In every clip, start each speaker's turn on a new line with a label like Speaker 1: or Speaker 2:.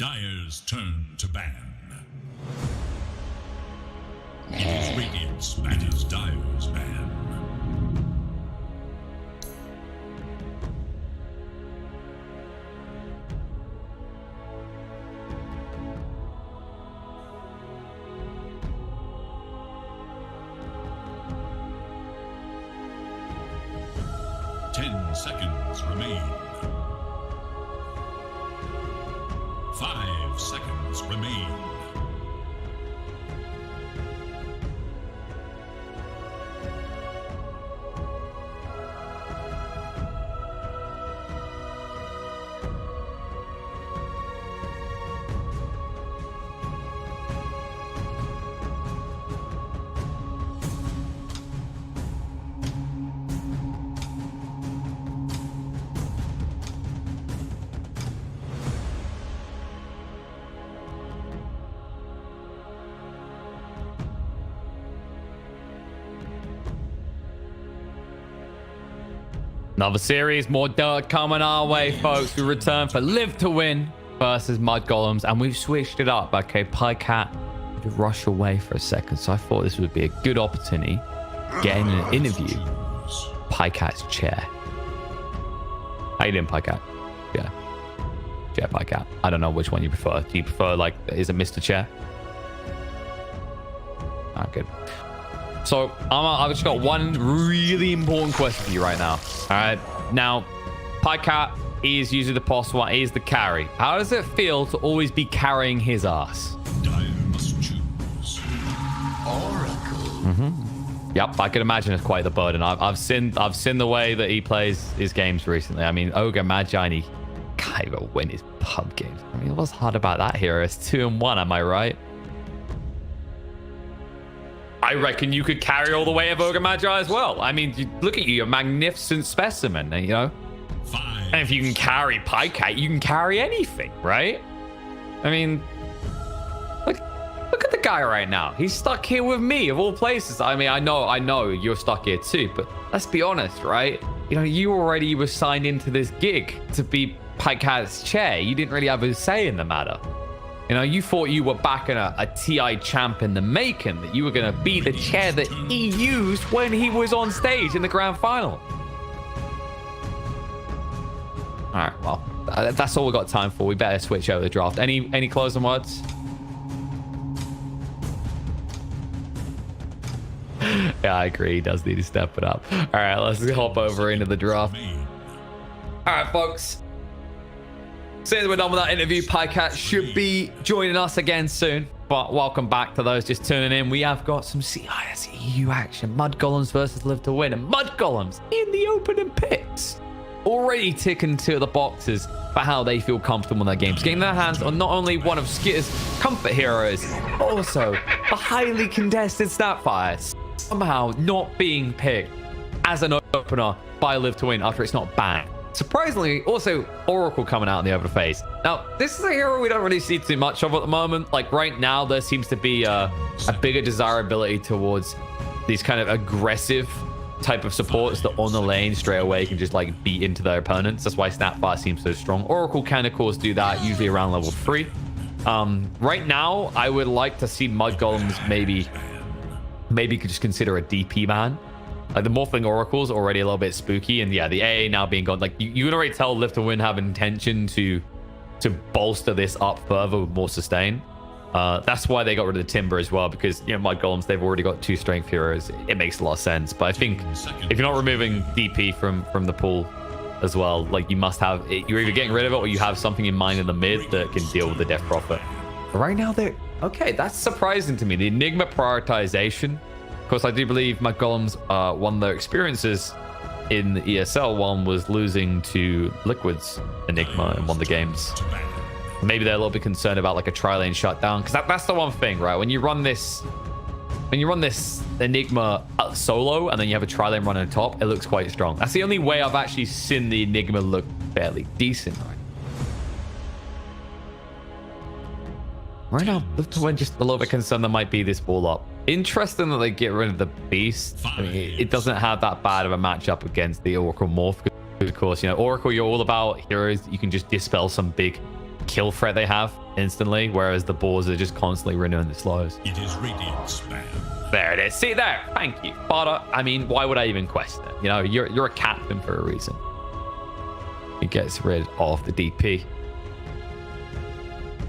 Speaker 1: Dire's turn to ban. It is Radiant's ban. It is Dire's ban. Seconds remain. 5 seconds remain.
Speaker 2: Another series, more dirt coming our way, folks. We return for Live to Win versus Mudgolems, and we've switched it up. Okay, Pycat to rush away for a second, so I thought this would be a good opportunity to get in an interview. Pycat's chair. How you doing, Pycat? Yeah. Chair Pycat. I don't know which one you prefer. Do you prefer, like, is it Mr. Chair? Ah, good. So I've just got one really important question for you right now. All right. Now, Pycat is usually the boss one. He's the carry. How does it feel to always be carrying his ass?
Speaker 1: Dire must choose. Oracle.
Speaker 2: Yep, I can imagine it's quite the burden. I've seen the way that he plays his games recently. I mean, Ogre Magi, and he can't even win his pub games. I mean, what's hard about that hero? It's 2-1. Am I right? I reckon you could carry all the way of Ogre Magi as well. I mean, look at you, you're a magnificent specimen, you know?
Speaker 1: 5.
Speaker 2: And if you can carry Pycat, you can carry anything, right? I mean, look at the guy right now. He's stuck here with me, of all places. I mean, I know you're stuck here too, but let's be honest, right? You know, you already were signed into this gig to be Pycat's chair. You didn't really have a say in the matter. You know, you thought you were back in a TI champ in the making, that you were going to be the chair that he used when he was on stage in the grand final. All right, well, that's all we got time for. We better switch over the draft. Any closing words? Yeah, I agree. He does need to step it up. All right, let's hop over into the draft. All right, folks. Since we're done with that interview, Pycat should be joining us again soon. But welcome back to those just tuning in. We have got some CIS EU action. Mudgolems versus Live to Win. And Mudgolems in the opening picks. Already ticking to the boxes for how they feel comfortable in their games. Getting their hands on not only one of Skitter's comfort heroes, but also the highly contested Snapfire. Somehow not being picked as an opener by Live to Win after it's not banned. Surprisingly, also Oracle coming out in the over face. Now, this is a hero we don't really see too much of at the moment. Like right now, there seems to be a bigger desirability towards these kind of aggressive type of supports that on the lane straight away can just like beat into their opponents. That's why Snapfire seems so strong. Oracle can of course do that, usually around level 3. Right now, I would like to see Mudgolems maybe could just consider a DP ban. Like the Morphling Oracle's already a little bit spooky, and yeah, the AA now being gone. Like you can already tell Live to Win have intention to bolster this up further with more sustain. That's why they got rid of the Timber as well, because you know Mudgolems, they've already got 2 strength heroes. It makes a lot of sense. But I think if you're not removing DP from the pool as well, like you must have it, you're either getting rid of it or you have something in mind in the mid that can deal with the Death Prophet. But right now they're okay. That's surprising to me. The Enigma prioritization. Of course, I do believe Mudgolems won their experiences in the ESL. One was losing to Liquid's Enigma in one of the games. Maybe they're a little bit concerned about like a tri-lane shutdown, because that's the one thing, right? When you run this Enigma solo and then you have a tri-lane run on top, it looks quite strong. That's the only way I've actually seen the Enigma look fairly decent, right? Right now, we're just a little bit concerned there might be this ball up. Interesting that they get rid of the Beast. I mean, it doesn't have that bad of a matchup against the Oracle Morph. Because, of course, you know, Oracle, you're all about heroes that you can just dispel some big kill threat they have instantly, whereas the boars are just constantly renewing the slows.
Speaker 1: It is Radiant's man.
Speaker 2: There it is. See there. Thank you. But I mean, why would I even question it? You know, you're a captain for a reason. He gets rid of the DP.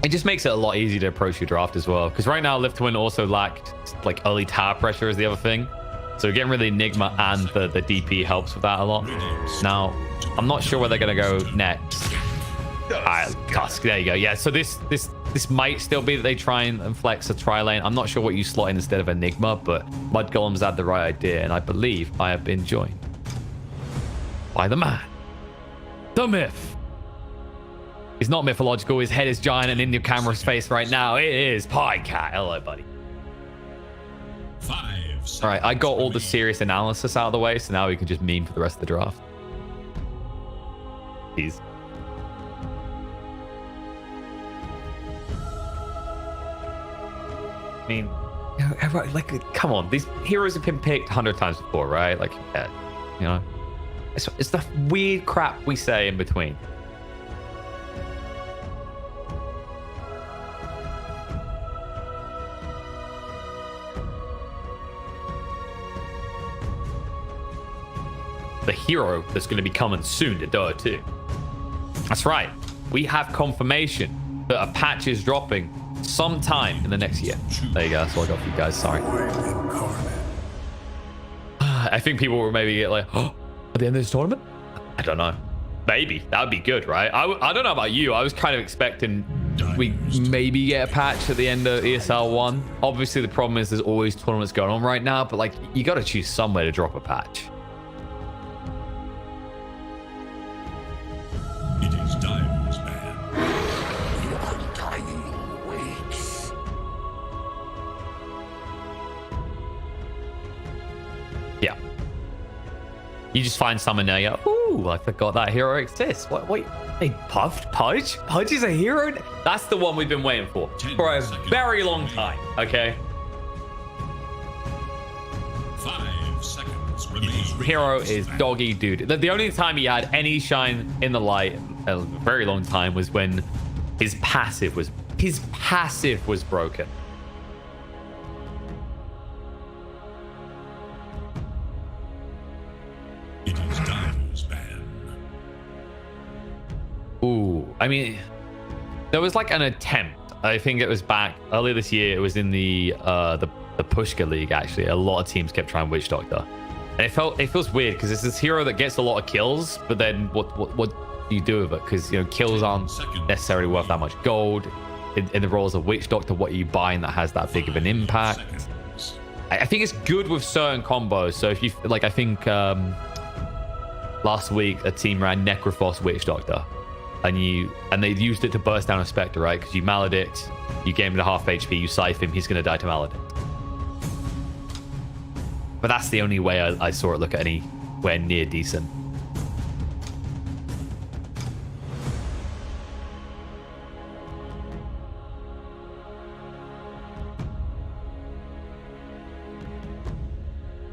Speaker 2: It just makes it a lot easier to approach your draft as well. Because right now, Live to Win also lacked like early tower pressure is the other thing. So getting rid of the Enigma and the DP helps with that a lot. Now, I'm not sure where they're going to go next. All right, Tusk. There you go. Yeah, so this might still be that they try and flex a tri-lane. I'm not sure what you slot in instead of Enigma, but Mudgolems had the right idea, and I believe I have been joined by the man, the myth. He's not mythological. His head is giant and in your camera's face right now. It is Piecat. Hello, buddy.
Speaker 1: 5 seconds.
Speaker 2: All right, I got all the serious analysis out of the way, so now we can just meme for the rest of the draft. Jeez. I mean, you know, everyone, like, come on. These heroes have been picked 100 times before, right? Like, yeah, you know, it's the weird crap we say in between. The hero that's going to be coming soon to Dota 2. That's right. We have confirmation that a patch is dropping sometime in the next year. There you go. That's all I got for you guys. Sorry. I think people will maybe get like, oh, at the end of this tournament? I don't know. Maybe. That would be good, right? I don't know about you. I was kind of expecting we maybe get a patch at the end of ESL 1. Obviously, the problem is there's always tournaments going on right now, but like, you got to choose somewhere to drop a patch.
Speaker 1: It is Diamond's man.
Speaker 2: Yeah. You just find someone there, you go, ooh, I forgot that hero exists. Wait, hey, Pudge? Pudge is a hero? That's the one we've been waiting for a very long time, okay?
Speaker 1: 5 seconds remains.
Speaker 2: Hero is doggy dude. The only time he had any shine in the light a very long time was when his passive was broken.
Speaker 1: It is Diamond's man.
Speaker 2: Ooh, I mean, there was like an attempt. I think it was back earlier this year. It was in the Pushka League, actually. A lot of teams kept trying Witch Doctor. And it feels weird because it's this hero that gets a lot of kills, but then what do you do with it? Because, you know, kills aren't necessarily worth that much gold. In the roles of Witch Doctor, what are you buying that has that big of an impact? I think it's good with certain combos. So if you like, I think last week a team ran Necrophos Witch Doctor, and they used it to burst down a Spectre, right? Because you Maledict, you gave him to half HP, you Scythe him, he's going to die to Maledict. But that's the only way I saw it look at anywhere near decent.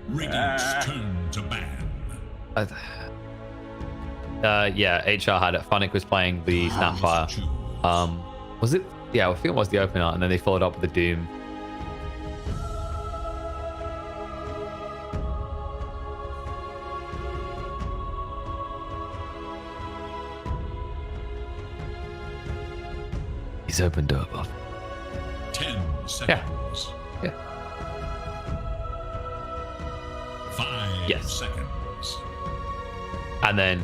Speaker 1: Radiant's turn to ban.
Speaker 2: Yeah, HR had it. Funnick was playing the Snapfire. Was it? Yeah, I think it was the opener, and then they followed up with the Doom. He's opened door above.
Speaker 1: 10 seconds.
Speaker 2: Yeah.
Speaker 1: 5
Speaker 2: Yes.
Speaker 1: seconds.
Speaker 2: And then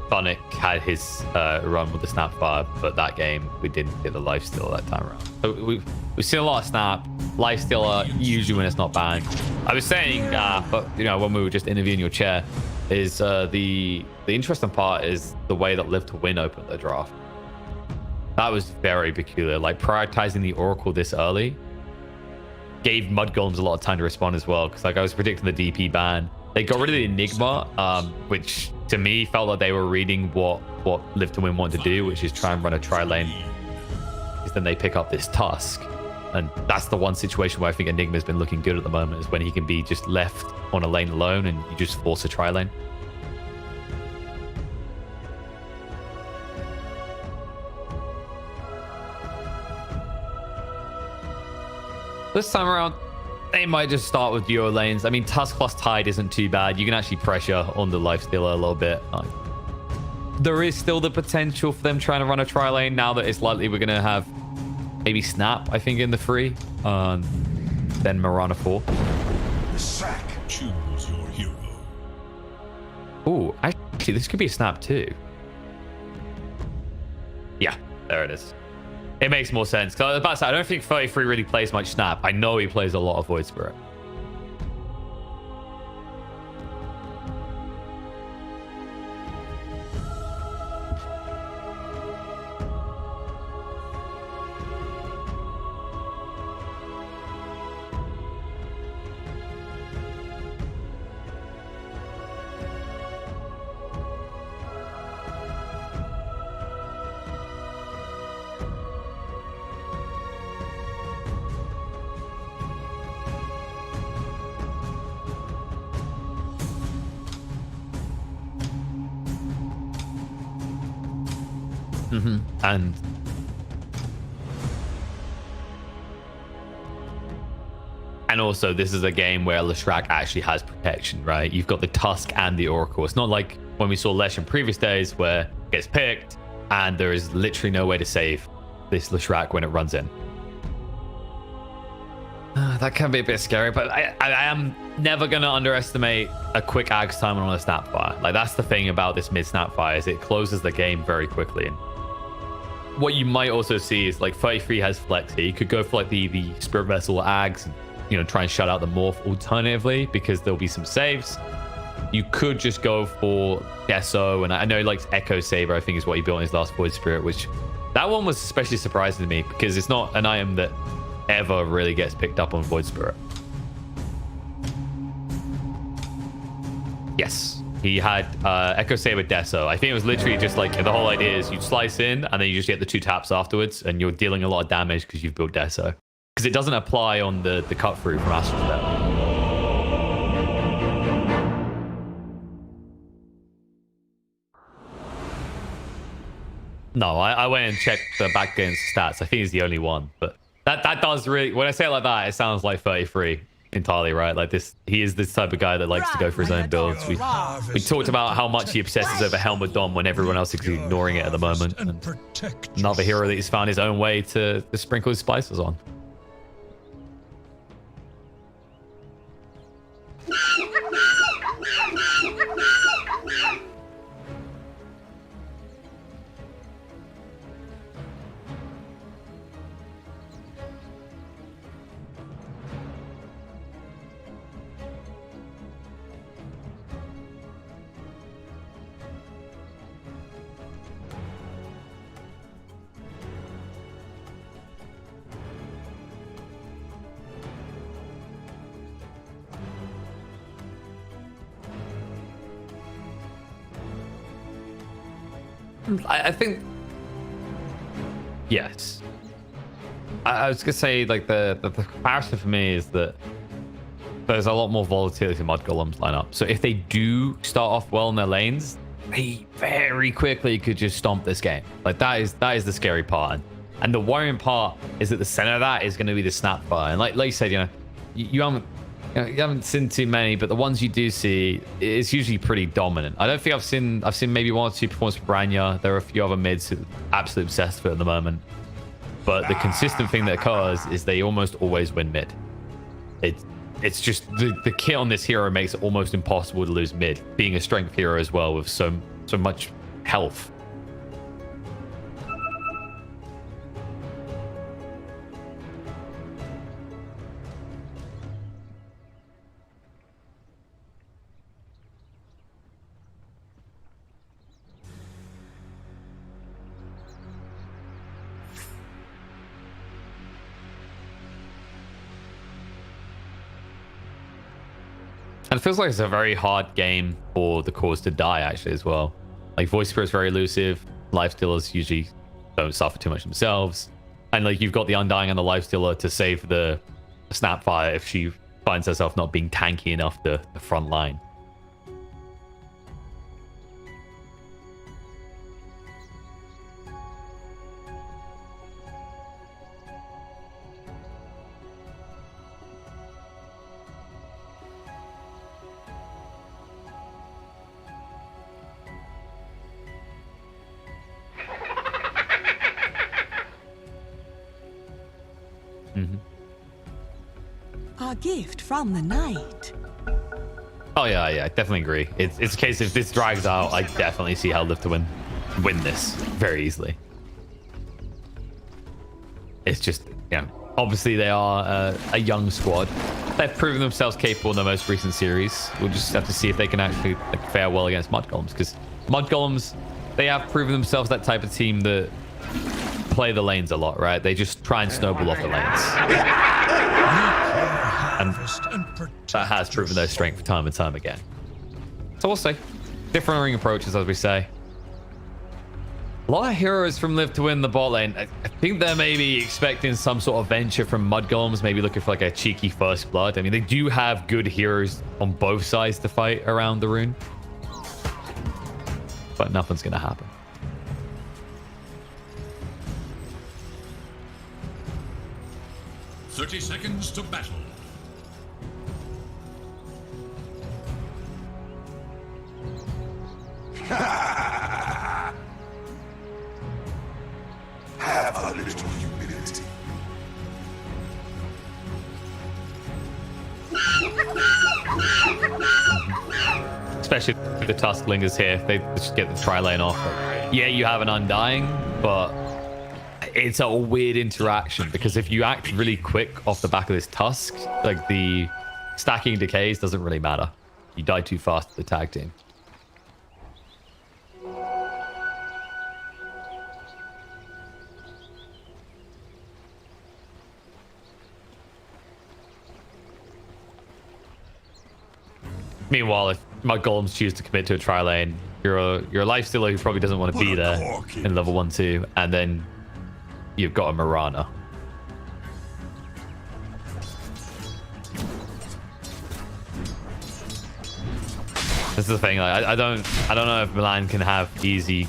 Speaker 2: Sonic had his run with the Snapfire, but that game we didn't get the lifesteal that time around. So we've seen a lot of Snap. Lifesteal usually when it's not banned. I was saying, but you know, when we were just interviewing your chair, is the interesting part is the way that Live to Win opened the draft. That was very peculiar. Like prioritizing the Oracle this early gave Mudgolems a lot of time to respond as well. Because like I was predicting the DP ban. They got rid of the Enigma, which to me felt like they were reading what Live to Win wanted to do, which is try and run a tri-lane. Because then they pick up this Tusk. And that's the one situation where I think Enigma's been looking good at the moment, is when he can be just left on a lane alone and you just force a tri-lane. This time around, they might just start with duo lanes. I mean, Tusk plus Tide isn't too bad. You can actually pressure on the lifestealer a little bit. There is still the potential for them trying to run a tri-lane now that it's likely we're going to have maybe Snap, I think, in the 3. Then Mirana 4.
Speaker 1: Sack. Choose your hero.
Speaker 2: Ooh, actually, this could be a Snap too. Yeah, there it is. It makes more sense. Because I was about to say, I don't think 33 really plays much Snap. I know he plays a lot of Void Spirit. And also, this is a game where Leshrac actually has protection, right? You've got the Tusk and the Oracle. It's not like when we saw Lesh in previous days where it gets picked and there is literally no way to save this Leshrac when it runs in. That can be a bit scary, but I am never going to underestimate a quick Axe time on a Snapfire. Like, that's the thing about this mid Snapfire, is it closes the game very quickly. And what you might also see is, like, 33 has flex here. You could go for, like, the Spirit Vessel Ags and, you know, try and shut out the Morph alternatively, because there'll be some saves. You could just go for Deso, and I know he likes Echo Saber, I think is what he built in his last Void Spirit, which that one was especially surprising to me because it's not an item that ever really gets picked up on Void Spirit. Yes, he had Echo Saber Deso. I think it was literally just like, the whole idea is you slice in and then you just get the 2 taps afterwards and you're dealing a lot of damage because you've built Deso. Because it doesn't apply on the cut through from Astral Step. No, I went and checked the back game's stats. I think he's the only one, but that does really, when I say it like that, it sounds like 33 entirely, right? Like this, he is this type of guy that likes to go for his own builds. We talked about how much he obsesses over Helmet Dom when everyone else is ignoring it at the moment. And another hero that he's found his own way to sprinkle his spices on. I think, yes. I was gonna say, like, the comparison for me is that there's a lot more volatility in mudgolems line up. So if they do start off well in their lanes, they very quickly could just stomp this game. Like, that is the scary part. And the worrying part is that the center of that is going to be the Snapfire. And like you said, you haven't seen too many, but the ones you do see, it's usually pretty dominant. I don't think I've seen maybe 1 or 2 performances for Branya. There are a few other mids who are absolutely obsessed with it at the moment. But the consistent thing that occurs is they almost always win mid. It's just the kit on this hero makes it almost impossible to lose mid, being a strength hero as well with so much health. And it feels like it's a very hard game for the cause to die, actually, as well. Like, Voice Spirit's very elusive. Lifestealers usually don't suffer too much themselves. And, like, you've got the Undying and the Lifestealer to save the Snapfire if she finds herself not being tanky enough to the front line.
Speaker 3: A gift from the night.
Speaker 2: Oh yeah, I definitely agree. It's a case if this drags out, I definitely see how LTW win this very easily. It's just, obviously they are a young squad. They've proven themselves capable in the most recent series. We'll just have to see if they can actually fare well against mudgolems, because mudgolems, they have proven themselves that type of team that play the lanes a lot, right? They just try and snowball off the lanes. And that has proven their strength time and time again. So we'll see. Differing approaches, as we say. A lot of heroes from Live to Win the bot lane. I think they're maybe expecting some sort of venture from mudgolems, maybe looking for like a cheeky first blood. I mean, they do have good heroes on both sides to fight around the rune. But nothing's going to happen.
Speaker 1: "30 seconds to battle."
Speaker 4: Have a little humility.
Speaker 2: Especially if the Tuskling is here. They just get the tri-lane off. Yeah, you have an Undying, but it's a weird interaction, because if you act really quick off the back of this Tusk, like the stacking decays doesn't really matter. You die too fast to the tag team. Meanwhile, if mudgolems choose to commit to a tri-lane, you're a life stealer who probably doesn't want to be there in level 1-2, and then you've got a Mirana. This is the thing. Like, I don't know if Milan can have easy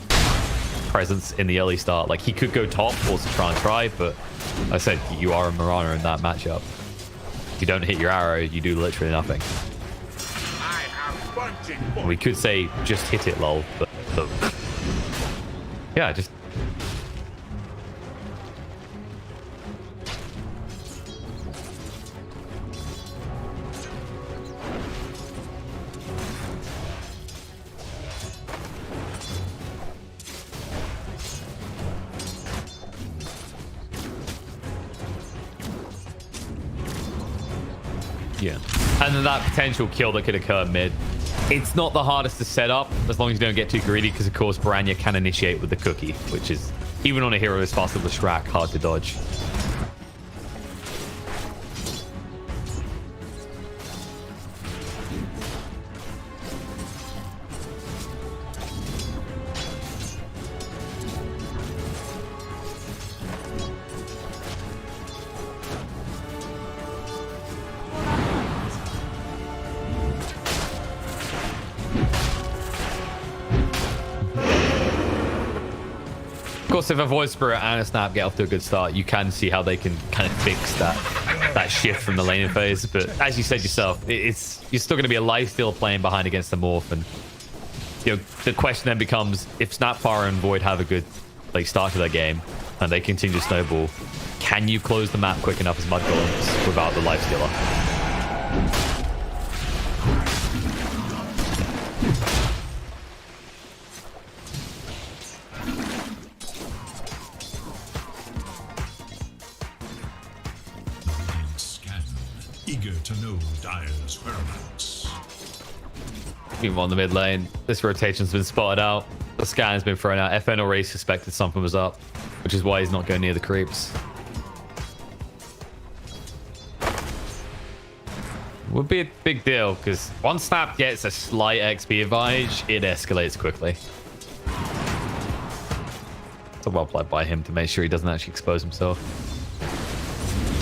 Speaker 2: presence in the early start. Like, he could go top or to try, but like I said, you are a Mirana in that matchup. If you don't hit your arrow, you do literally nothing. We could say just hit it, lol, but yeah, just yeah. And then that potential kill that could occur mid. It's not the hardest to set up, as long as you don't get too greedy, because of course Baranya can initiate with the cookie, which is, even on a hero as fast as the Shrek, hard to dodge. Of course, if a Void Spirit and a Snap get off to a good start, you can see how they can kind of fix that shift from the laning phase. But as you said yourself, you're still going to be a lifesteal playing behind against the Morph, and the question then becomes, if Snapfire and Void have a good start to their game and they continue to snowball, can you close the map quick enough as mudgolems without the lifestealer?
Speaker 1: Eager to know Dire's whereabouts.
Speaker 2: Meanwhile, in the mid lane, this rotation's been spotted out. The scan has been thrown out. FN already suspected something was up, which is why he's not going near the creeps. Would be a big deal, because once Snap gets a slight XP advantage, it escalates quickly. It's a well played by him to make sure he doesn't actually expose himself.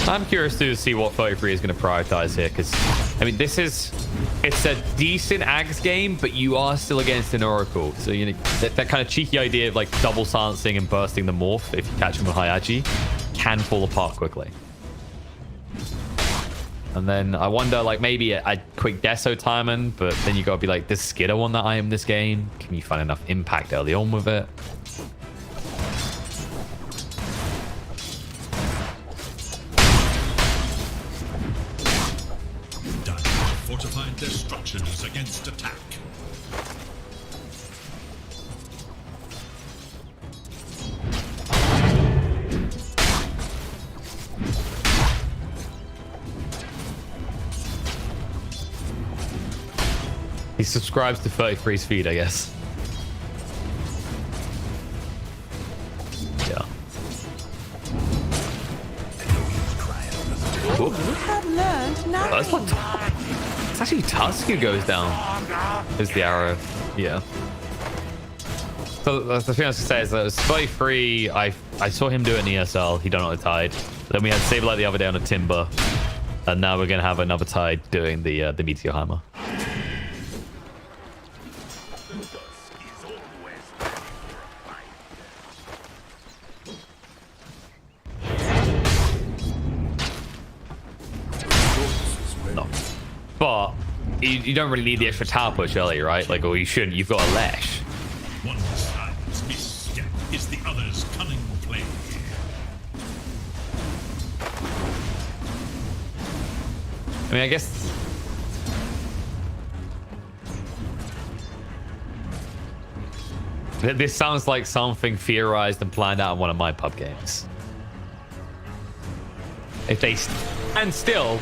Speaker 2: I'm curious to see what 33 is going to prioritize here, because I mean, it's a decent Ags game, but you are still against an Oracle, so that kind of cheeky idea of double silencing and bursting the Morph if you catch him with high agi can fall apart quickly. And then I wonder, maybe a quick Deso timing, but then you got to be like, does Skidder want that item this game? Can you find enough impact early on with it?
Speaker 1: fortified their structures against attack.
Speaker 2: He subscribes to 33's feed, I guess. Yeah.
Speaker 3: You have learned
Speaker 2: Oh,
Speaker 3: nothing.
Speaker 2: that's what. It's actually Tusk who goes down. Is the arrow? Yeah. So that's the thing I was gonna say is that it was 33. I saw him do it in ESL. He done it on the Tide. Then we had Saberlight the other day on a Timber, and now we're gonna have another Tide doing the Meteor Hammer. No. But you don't really need the extra tower push early, right? Like, or you shouldn't. You've got a Lash.
Speaker 1: One side's misstep is the other's cunning play.
Speaker 2: I mean, I guess. This sounds like something theorized and planned out in one of my pub games. If they stand still,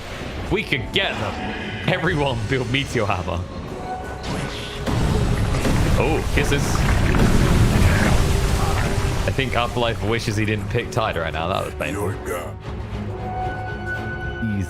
Speaker 2: we could get them. Everyone build Meteor Hammer. Oh, kisses. I think Afterlife wishes he didn't pick Tide right now. That was painful. Easy.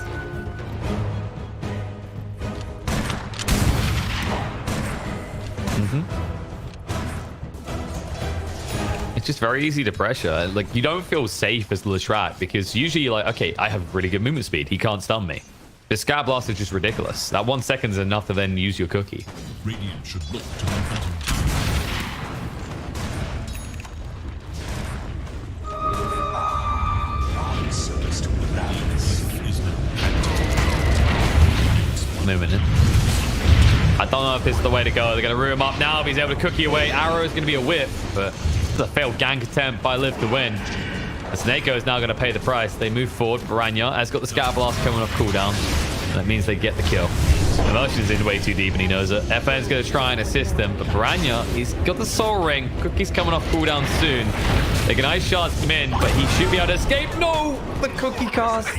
Speaker 2: It's just very easy to pressure. Like, you don't feel safe as Leshrac because usually you're like, okay, I have really good movement speed. He can't stun me. The Scar Blast is just ridiculous. That 1 second is enough to then use your cookie.
Speaker 1: Radiant should look to their bottom tower. Is now
Speaker 2: Moving in. I don't know if this is the way to go. They're going to root him up now. If he's able to cookie away, Arrow is going to be a whip, but it's a failed gank attempt by Liv to win. And Snako is now going to pay the price. They move forward. Piranha has got the Scatter Blast coming off cooldown. That means they get the kill. Emotion's in way too deep and he knows it. FN's going to try and assist him, but Piranha, he's got the Soul Ring. Cookie's coming off cooldown soon. They can Ice Shards him in, but he should be able to escape. No! The Cookie cast.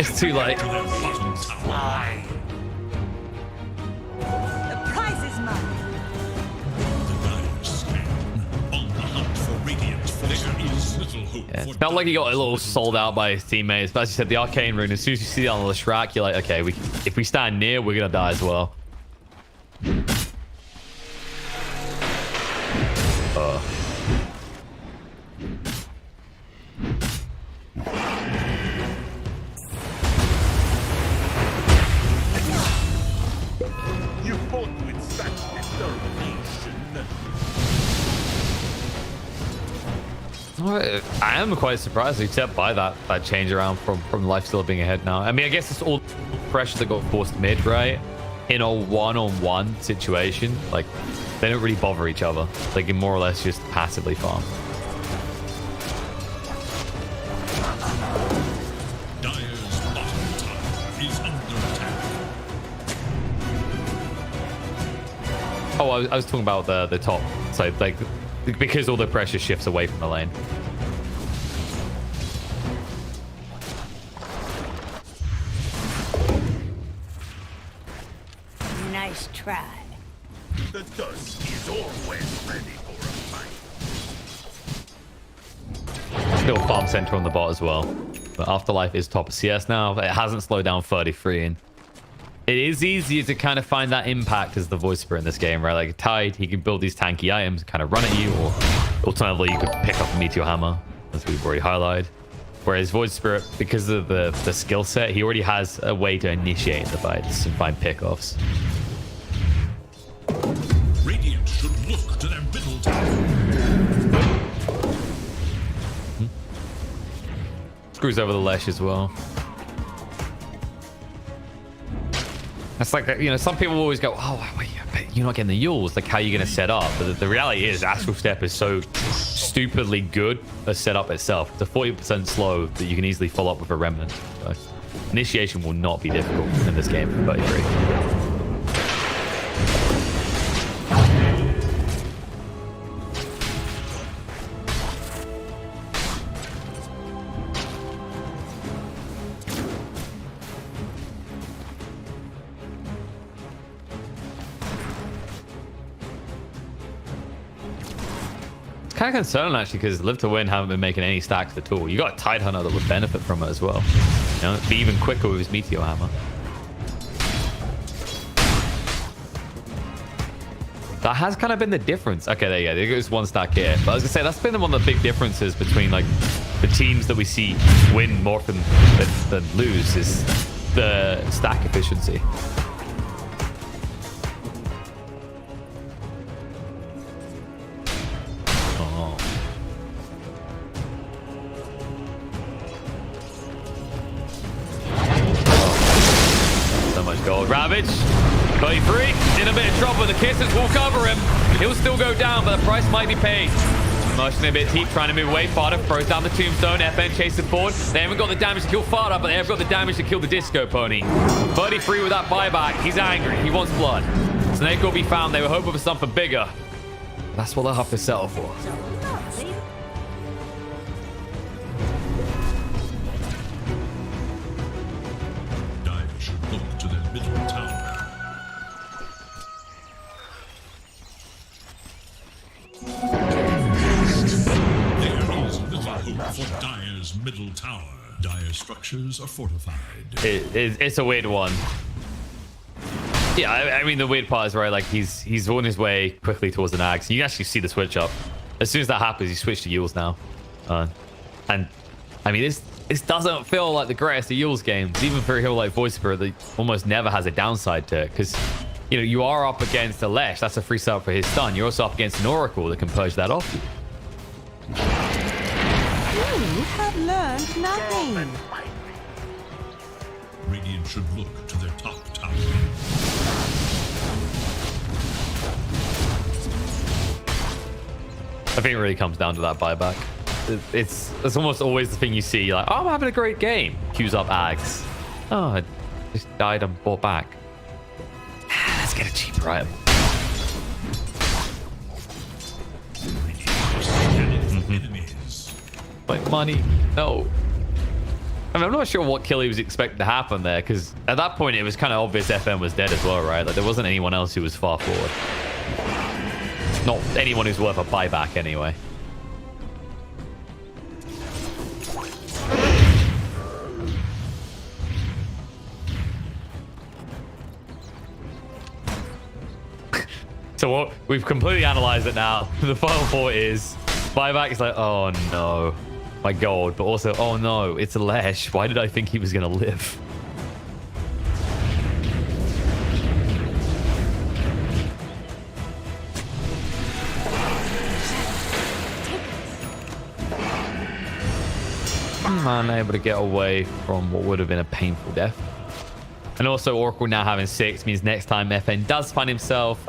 Speaker 2: It's too late.
Speaker 1: to their bottom tower.
Speaker 3: The prize is mine.
Speaker 1: The Dire scan on the hunt for Radiant force. There is little hope
Speaker 2: Yeah,
Speaker 1: for
Speaker 2: it felt like he got a little sold out by his teammates. But as you said, the Arcane Rune, as soon as you see it on the Leshrac, you're like, okay, if we stand near, we're going to die as well.
Speaker 5: You fought with such determination.
Speaker 2: I am quite surprised except by that change around from life still being ahead now. I mean, I guess it's all pressure that got forced mid, right? In a one-on-one situation, like they don't really bother each other. They can more or less just passively farm.
Speaker 1: Dire's bottom tower is under attack.
Speaker 2: Oh, I was talking about the top. So like, because all the pressure shifts away from the lane.
Speaker 6: Nice try.
Speaker 5: The dust is always ready for a fight.
Speaker 2: Still farm center on the bot as well. But Afterlife is top of CS now. It hasn't slowed down 33. And it is easier to kind of find that impact as the Voice Spirit in this game, right? Like Tide, he can build these tanky items, kind of run at you, or alternatively, you could pick up a Meteor Hammer, as we've already highlighted. Whereas Voice Spirit, because of the skill set, he already has a way to initiate the fights and find pickoffs.
Speaker 1: Radiant should look to their middle tower.
Speaker 2: Screws over the Lesh as well. It's like, you know, some people always go, oh, wait, you're not getting the Yules. Like, how are you going to set up? But the reality is, Astral Step is so stupidly good a setup itself. It's a 40% slow that you can easily follow up with a Remnant. So, initiation will not be difficult in this game for 33. kind of concerned actually because Live to Win haven't been making any stacks at all. You got a Tide Hunter that would benefit from it as well. You know, be even quicker with his Meteor Hammer. That has kind of been the difference. Okay, there you go. There goes one stack here. But I was gonna say that's been one of the big differences between like the teams that we see win more often than lose is the stack efficiency. Oh. So much gold. Ravage. 33 in a bit of trouble. The kisses will cover him. He'll still go down, but the price might be paid. Motioning a bit deep, trying to move away. Farda throws down the tombstone. FN chasing forward. They haven't got the damage to kill Farda, but they have got the damage to kill the Disco Pony. 33 with that buyback. He's angry. He wants blood. Snake will be found. They were hoping for something bigger. That's what they'll have to settle for.
Speaker 1: Dire should look to their middle tower. There is little hope for Dire's middle tower. Dire structures are fortified.
Speaker 2: It's a weird one. Yeah, I mean the weird part is right. Like he's on his way quickly towards an axe. You can actually see the switch up. As soon as that happens, he switched to Yules now. And I mean this doesn't feel like the greatest of Yules games. Even for a hero like Void Spirit, that almost never has a downside to it because you know you are up against a Lesh. That's a free setup for his stun. You're also up against an Oracle that can purge that off you.
Speaker 3: You have learned nothing.
Speaker 1: Radiant should look to their top tower.
Speaker 2: I think it really comes down to that buyback. It's almost always the thing you see. You're like, oh, I'm having a great game. Queues up Ags. Oh, I just died and bought back. Let's get a cheaper item.
Speaker 1: Enemies.
Speaker 2: Like money. No. I mean, I'm not sure what kill he was expecting to happen there, because at that point it was kind of obvious FN was dead as well, right? Like there wasn't anyone else who was far forward. Not anyone who's worth a buyback anyway. So what we've completely analyzed it now. The final thought is buyback is like, oh no, my gold, but also, oh no, it's a Lesh. Why did I think he was gonna live? Unable to get away from what would have been a painful death. And also Oracle now having 6 means next time FN does find himself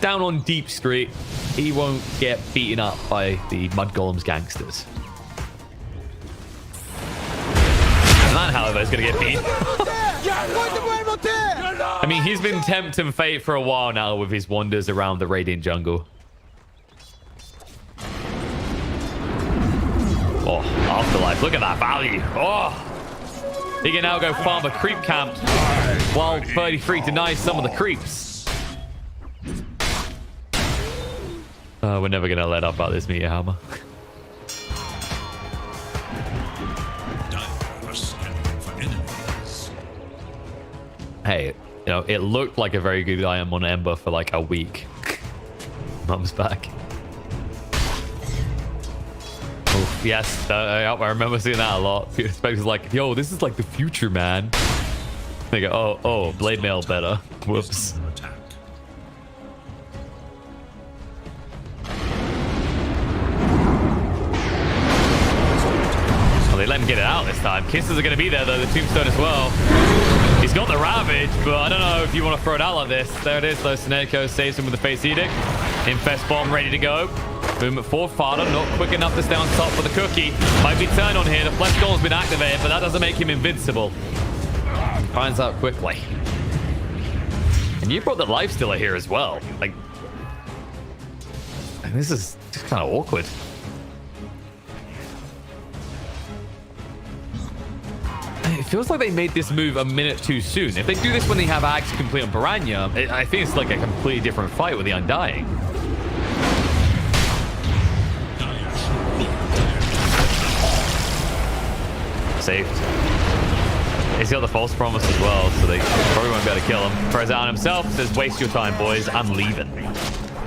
Speaker 2: down on Deep Street, he won't get beaten up by the Mudgolems gangsters. And that, however, is going to get beat. I mean, he's been tempting fate for a while now with his wanders around the Radiant jungle. Oh, Afterlife. Look at that value. Oh, he can now go farm a creep camp while 33 denies some of the creeps. We're never going to let up about this Meteor Hammer. Hey, you know, it looked like a very good item on Ember for like a week. Mum's back. Oh, yes, I remember seeing that a lot. Spectre's like, yo, this is like the future, man. They go, oh, Blade Mail better. Whoops. Well, they let him get it out this time. Kisses are going to be there, though. The Tombstone as well. He's got the Ravage, but I don't know if you want to throw it out like this. There it is, though. Sineko saves him with the Face Edict. Infest Bomb ready to go. Movement forward, Farda not quick enough to stay on top for the cookie. Might be turn on here. The Flesh Golem's been activated, but that doesn't make him invincible. Finds out quickly. And you brought the Lifestealer here as well. Like, this is just kind of awkward. It feels like they made this move a minute too soon. If they do this when they have Axe complete on Piranha, I think it's like a completely different fight with the Undying. saved. He's got the false promise as well, so they probably won't be able to kill him. Prezan himself says, waste your time, boys. I'm leaving.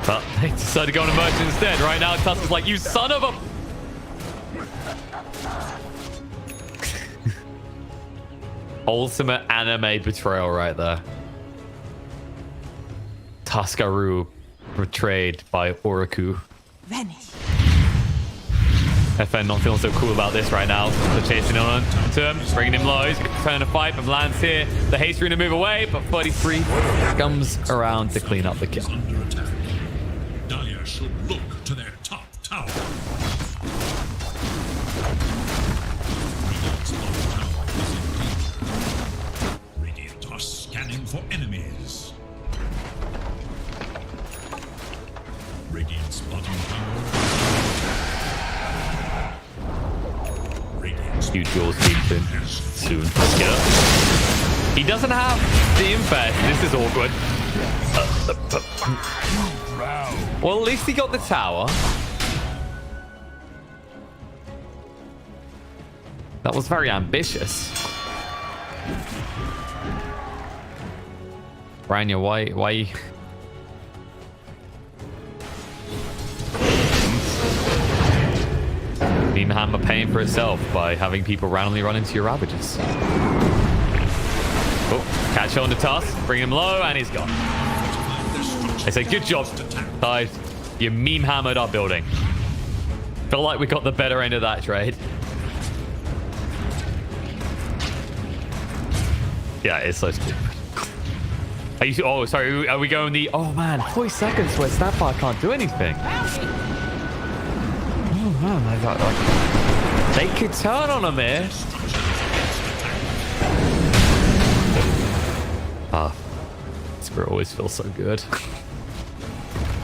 Speaker 2: But they decided to go on a merchant instead. Right now, Tusk like, you son of a... Ultimate anime betrayal right there. Tuskaru betrayed by Oroku.
Speaker 3: Vanish.
Speaker 2: FN not feeling so cool about this right now. They're chasing on to him, bringing him low. He's going to turn a fight, but lands here. The haste to move away, but 33 comes around to clean up the kill.
Speaker 1: Under attack. Dire should look to their top tower. Radiant's bottom tower is in danger. Radiant are scanning for enemies. Radiant's bottom tower.
Speaker 2: Huge jaws being soon. Let's get up. He doesn't have the infest. This is awkward. Well, at least he got the tower. That was very ambitious. Rania, why? Beam Hammer paying for itself by having people randomly run into your Ravages. Oh, catch on to Tusk, bring him low, and he's gone. They say, good job, guys. You meme hammered our building. Feel like we got the better end of that trade. Yeah, it's so stupid. Are you, oh, sorry, are we going the... Oh, man, 40 seconds where Snapfire can't do anything. Oh, man, I got... They could turn on him here. Ah, Spirit always feels so good.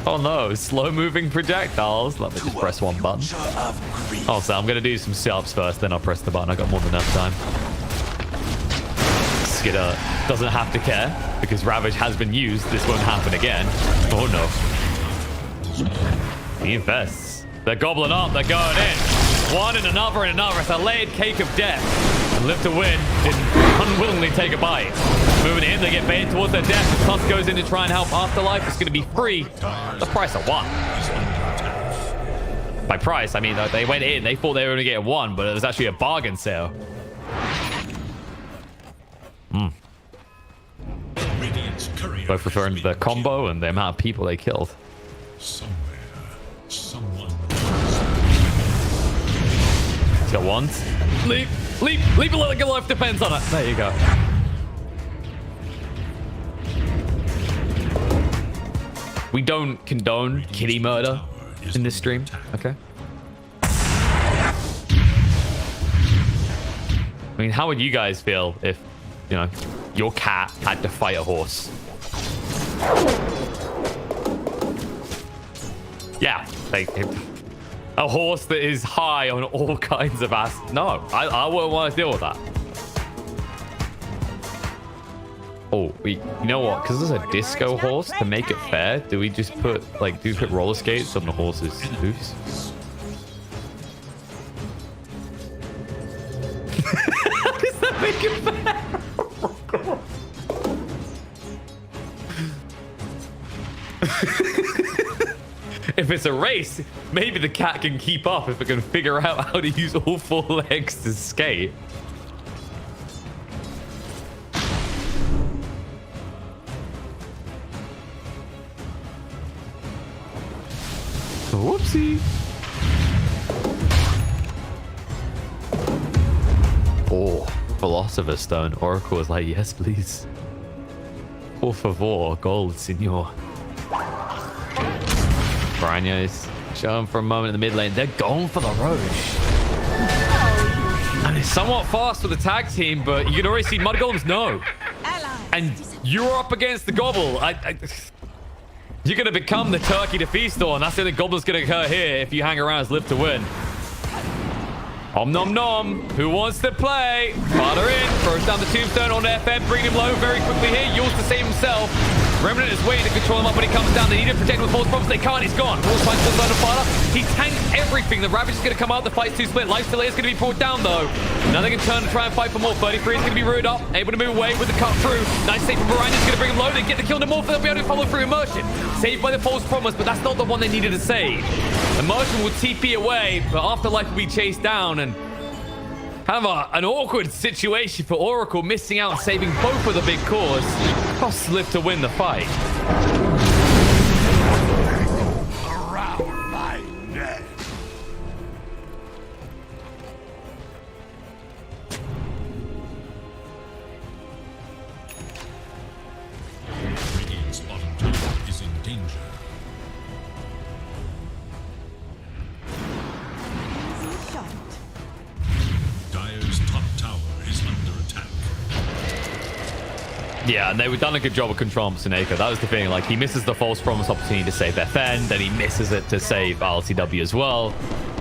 Speaker 2: Oh no, slow-moving projectiles. Let me just press one button. Oh, so I'm going to do some setups first, then I'll press the button. I got more than enough time. Skidder doesn't have to care, because Ravage has been used. This won't happen again. Oh no. He invests. They're gobbling up. They're going in. One and another and another. It's a layered cake of death. And Live to Win didn't unwillingly take a bite. Moving in, they get baited towards their death. As Tusk goes in to try and help Afterlife, it's going to be free. The price of one. By price, I mean, they went in. They thought they were going to get one, but it was actually a bargain sale. Both referring to the combo and the amount of people they killed.
Speaker 1: Somewhere, someone.
Speaker 2: He's got one. Leap a little life defense on it. There you go. We don't condone kitty murder in this stream, okay? I mean, how would you guys feel if, you know, your cat had to fight a horse? Yeah, like a horse that is high on all kinds of ass. No, I wouldn't want to deal with that. Oh, you know what? Because there's a disco horse, to make it fair, do we just put, like, do we put roller skates on the horse's hooves? How does that make it fair? Oh, God. If it's a race, maybe the cat can keep up if it can figure out how to use all four legs to skate. Whoopsie. Oh, Philosopher's Stone. Oracle is like, yes, please. Por favor, gold, senor. Branya is showing for a moment in the mid lane. They're going for the Roche. And it's somewhat fast for the tag team, but you can already see mudgolems no. And you're up against the gobble. You're going to become the turkey to feast on. That's the only gobbler's going to occur here if you hang around as Live to Win. Om nom nom. Who wants to play? Father in. Throws down the tombstone on FM. Bring him low very quickly here. Yours to save himself. Remnant is waiting to control him up when he comes down. They need to protect him with false promise. They can't. He's gone. Wolf's trying to pull down the fire. He tanked everything. The Ravage is going to come out. The fight's too split. Life delay is going to be brought down, though. Now they can turn and try and fight for more. 33 is going to be rooted up. Able to move away with the cut through. Nice save from Brian. Is going to bring him low. They get the kill to Morph. They'll be able to follow through Immersion. Saved by the false promise, but that's not the one they needed to save. Immersion will TP away, but Afterlife will be chased down, and kind of an awkward situation for Oracle, missing out and saving both of the big cores. Costs live to win the fight.
Speaker 5: Around my neck.
Speaker 1: Radiant's bottom tower is in danger.
Speaker 3: Easy shot.
Speaker 1: Dire's top tower is under attack.
Speaker 2: Yeah, and they've done a good job of controlling Seneca. That was the thing. Like, he misses the false promise opportunity to save FN, then he misses it to save LTW as well.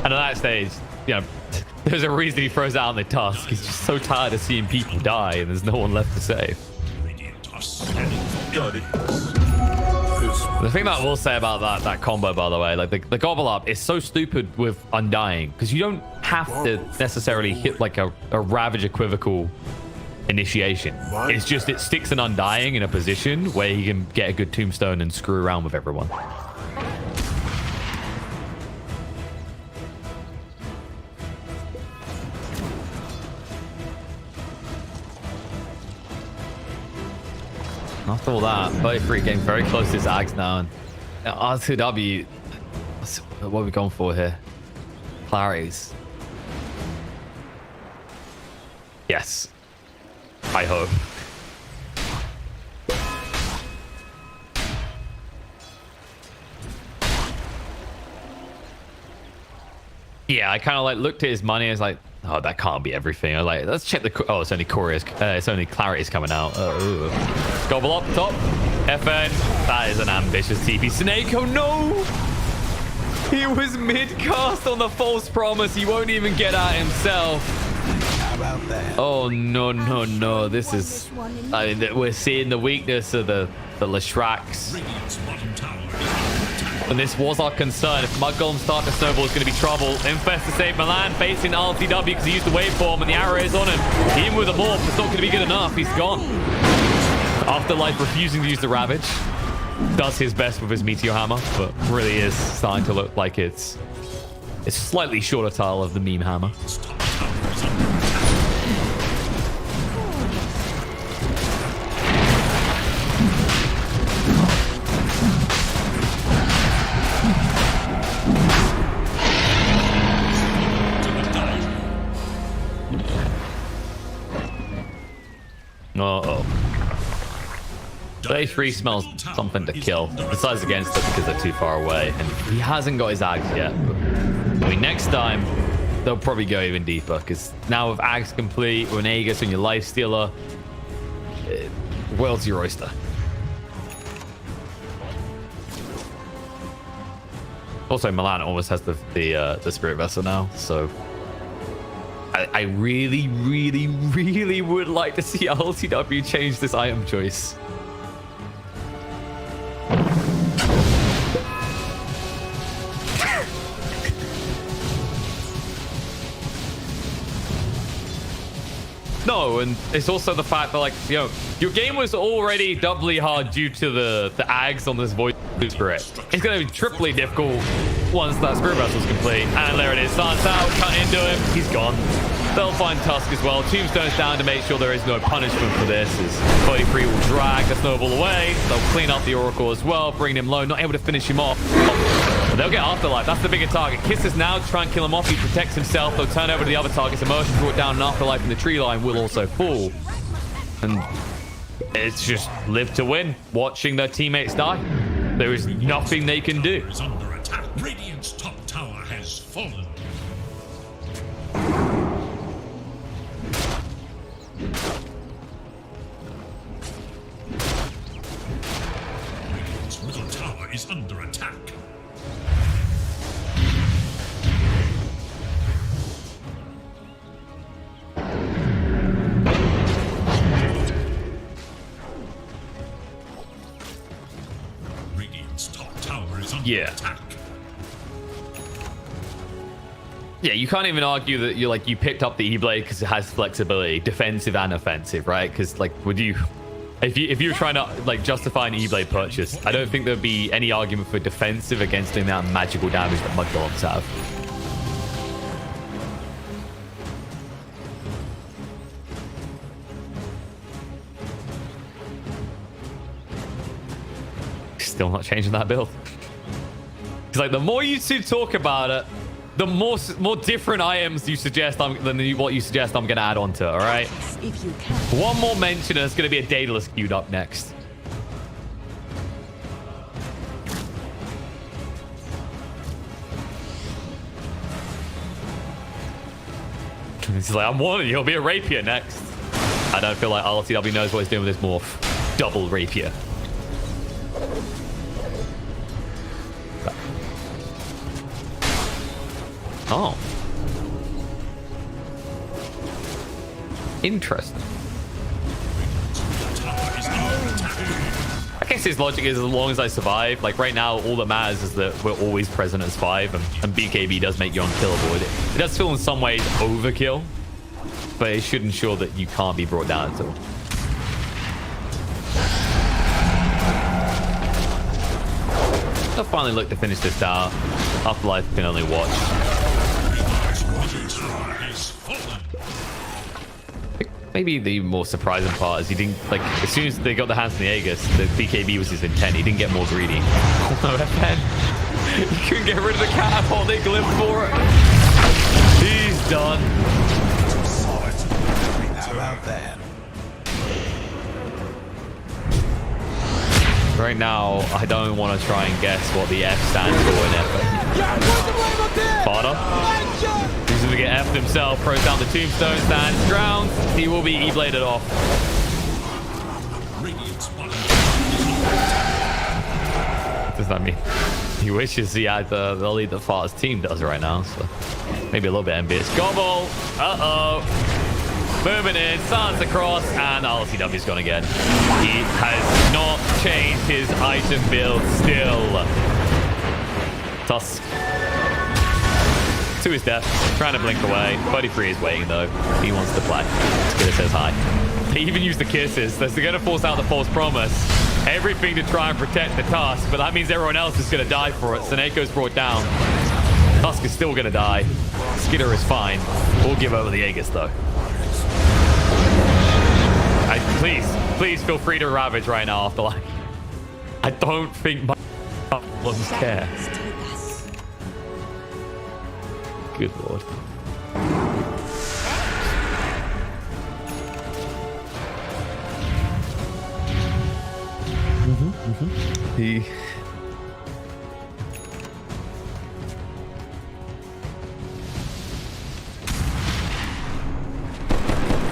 Speaker 2: And at that stage, you know, there's a reason he throws out on the Tusk. He's just so tired of seeing people die, and there's no one left to save.
Speaker 1: Radiant are scanning for
Speaker 5: Got it.
Speaker 2: The thing that I will say about that combo, by the way, like the gobble up is so stupid with Undying, because you don't have to necessarily hit like a Ravage equivocal initiation. It's just it sticks an Undying in a position where he can get a good tombstone and screw around with everyone. After all that, BO3 getting very close to his Ags now, and LTW, what are we going for here? Claries. Yes. I hope. Yeah, I kind of like looked at his money and was like, oh, that can't be everything. I was like, let's check the... Oh, it's only it's only Clarity's coming out. Gobble up top. FN. That is an ambitious TP. Snake, oh no! He was mid-cast on the false promise. He won't even get out himself.
Speaker 4: How about that?
Speaker 2: Oh, no, no, no. This is... I mean, we're seeing the weakness of the Leshracs.
Speaker 1: Radiant's bottom tower is under attack.
Speaker 2: And this was our concern. If mudgolems start to snowball, it's going to be trouble. Infest to save Milan, facing LTW because he used the waveform and the arrow is on him. Even with a morph, it's not going to be good enough. He's gone. Afterlife refusing to use the Ravage. Does his best with his Meteor Hammer, but really is starting to look like it's slightly shorter tile of the meme hammer.
Speaker 1: Its top tower is under attack.
Speaker 2: Uh-oh. BO3 smells something to kill. Decides against it because they're too far away. And he hasn't got his Ags yet. But, I mean, next time, they'll probably go even deeper. Because now with Ags complete, with an Aegis and your Life Stealer, world's your oyster. Also, Milan almost has the Spirit Vessel now. So... I really, really, really would like to see LTW change this item choice. No, and it's also the fact that, like, you know, your game was already doubly hard due to the Ags on this Void Spirit. It's going to be triply difficult once that Spirit Vessel's complete. And there it is. Starts out, cut into him. He's gone. They'll find Tusk as well. Tombstone's down to make sure there is no punishment for this, as 33 will drag the snowball away. They'll clean up the Oracle as well, bring him low, not able to finish him off. But they'll get Afterlife. That's the bigger target. Kisses now to try and kill him off. He protects himself. They'll turn over to the other targets. Immersion brought down, and Afterlife in the tree line will also fall. And it's just live to win, watching their teammates die. There is nothing they can do.
Speaker 1: Is under attack. Radiant's top tower has fallen. Radiant's middle tower is under attack. tower is under
Speaker 2: Yeah.
Speaker 1: attack.
Speaker 2: Yeah, you can't even argue that you picked up the E-Blade because it has flexibility, defensive and offensive, right? Because like, if you were trying to like justify an E-Blade purchase, I don't think there'd be any argument for defensive against the amount of magical damage that mudgolems have. Still not changing that build. It's like the more you two talk about it, the more different items you suggest than what you suggest I'm gonna add on to it, all right?
Speaker 3: If you can.
Speaker 2: One more mention and it's gonna be a Daedalus queued up next. He's like, I'm warning you, it'll be a rapier next. I don't feel like LTW knows what he's doing with this morph. Double rapier. Oh. Interesting. I guess his logic is as long as I survive. Like right now, all that matters is that we're always present as 5, and BKB does make you unkillable. It does feel in some ways overkill, but it should ensure that you can't be brought down at all. I'll finally look to finish this tower. Afterlife can only watch. Maybe the more surprising part is he didn't, like, as soon as they got their hands on the Aegis, the BKB was his intent. He didn't get more greedy. Oh, FN. He couldn't get rid of the catapult. They glimmed for it. He's done.
Speaker 4: How about that?
Speaker 2: Right now, I don't want to try and guess what the F stands for in F. Sparta. He's going to get F'd himself, throws down the tombstone, stands, drowns. He will be E-bladed off. What does that mean? He wishes he had the lead that Far's team does right now, so maybe a little bit envious. Gobble! Uh-oh! Moving in, starts across, and LTW's gone again. He has not changed his item build still. Tusk. To his death, trying to blink away. 33 is waiting though. He wants to play. Skidder says hi. They even use the kisses. They're going to force out the false promise. Everything to try and protect the Tusk, but that means everyone else is going to die for it. Seneco's brought down. Tusk is still going to die. Skidder is fine. We'll give over the Aegis though. Please feel free to ravage right now, Afterlife. I don't think my problems care. Good lord. He...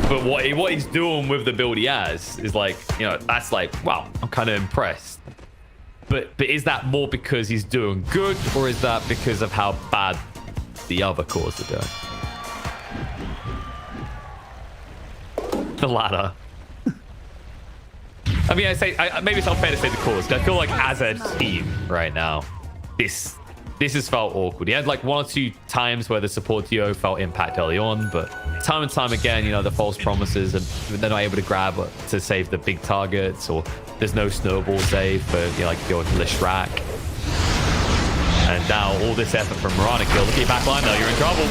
Speaker 2: But what he's doing with the build he has is like, you know, that's like, wow, I'm kind of impressed. But is that more because he's doing good, or is that because of how bad the other cores are doing? The latter. I mean, maybe it's unfair to say the cores. I feel like as a team right now, this has felt awkward. He had like 1 or 2 times where the support duo felt impact early on, but time and time again, you know, the false promises and they're not able to grab to save the big targets, or there's no snowball save for, you know, like your Lishrak. And now all this effort from Mirana kill. Look at your back line though, you're in trouble.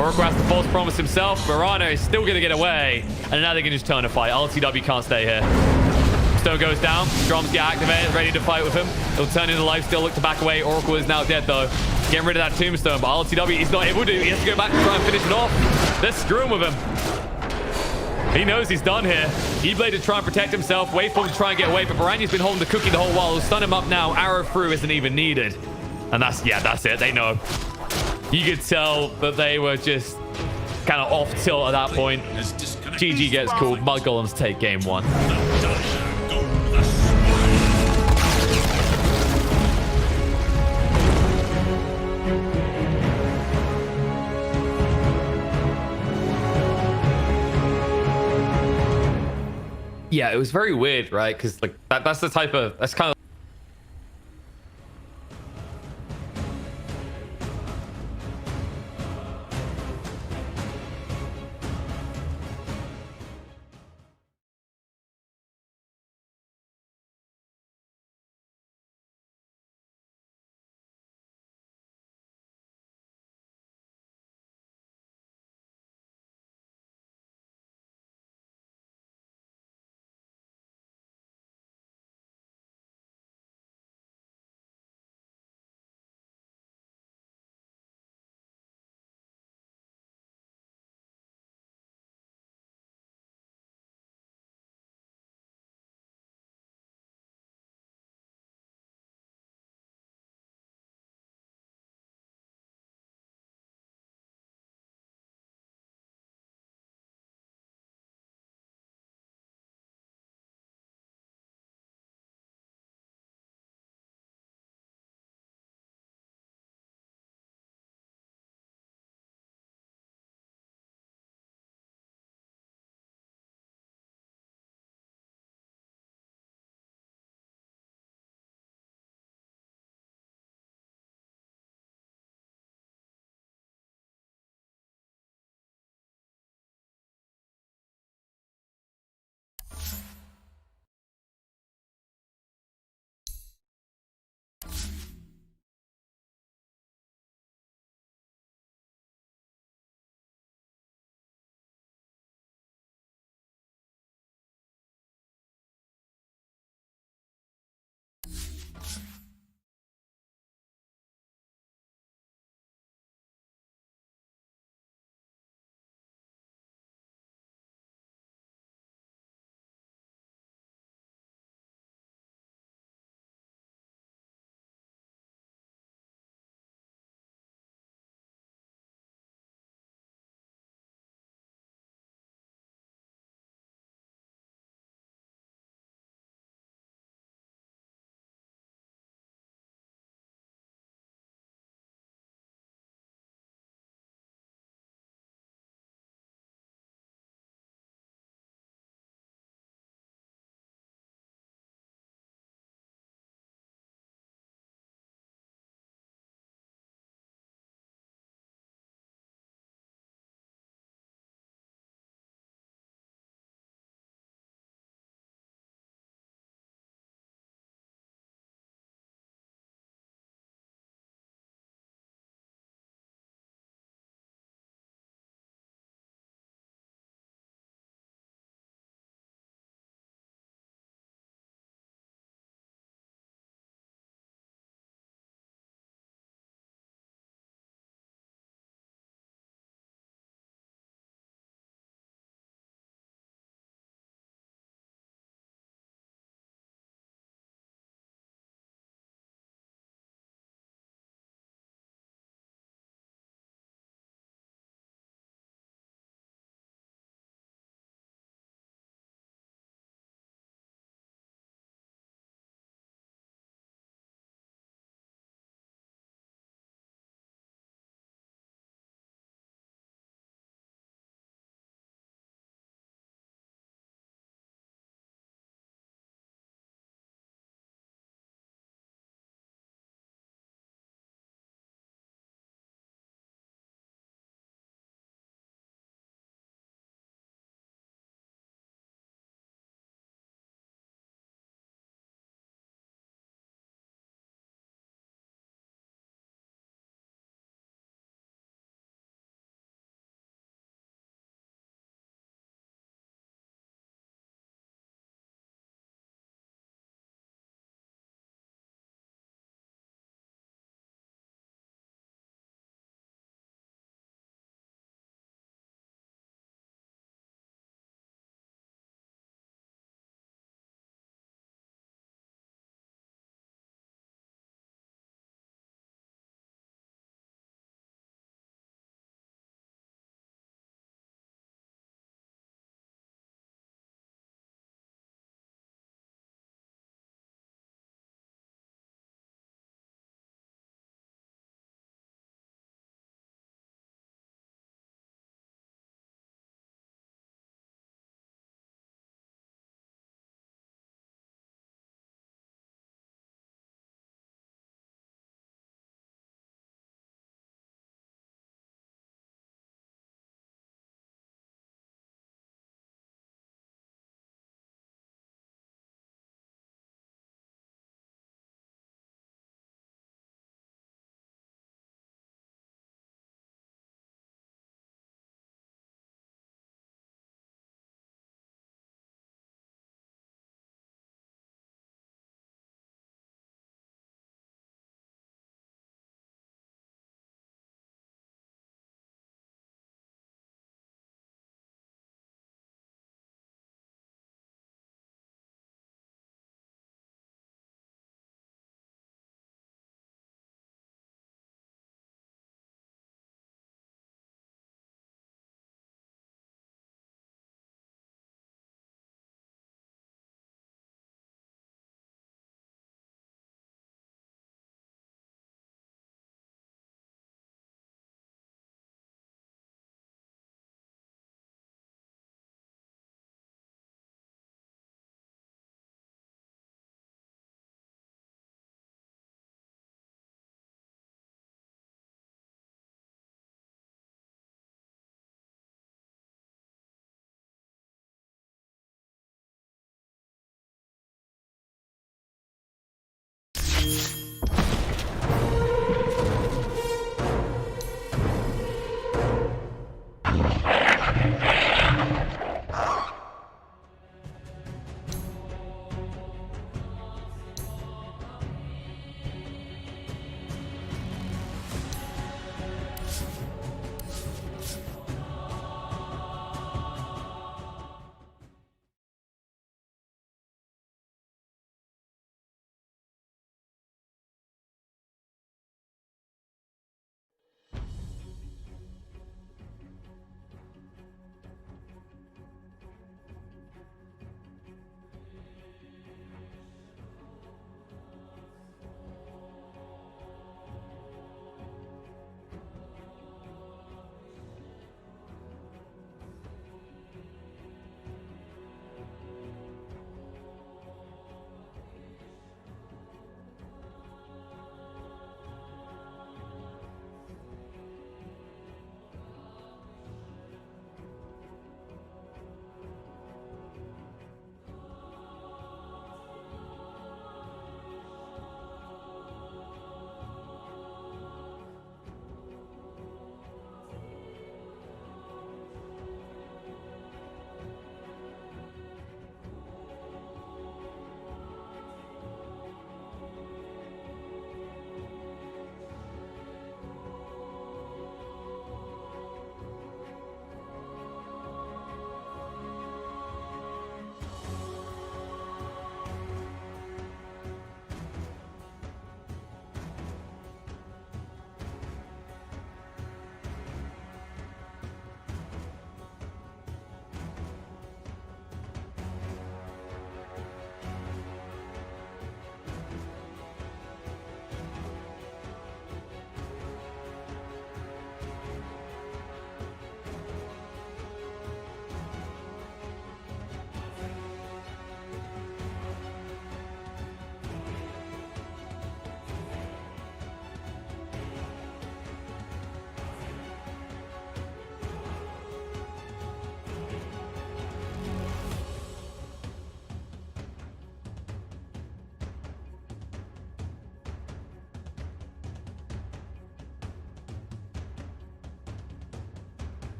Speaker 2: Oracle has the false promise himself. Mirana is still going to get away. And now they can just turn to fight. LTW can't stay here. Stone goes down. Drums get activated, ready to fight with him. He'll turn into life, still look to back away. Oracle is now dead though. Getting rid of that tombstone, but LTW is not able to. He has to go back and try and finish it off. They're screwing with him. He knows he's done here. E-Blade to try and protect himself. Wait for him to try and get away, but Varangi's been holding the cookie the whole while. He'll stun him up now. Arrow through isn't even needed. And that's it. They know. You could tell that they were just kind of off tilt at that point. GG gets called. Mudgolems take game 1. Yeah, it was very weird, right? Because like that's the type of, that's kind of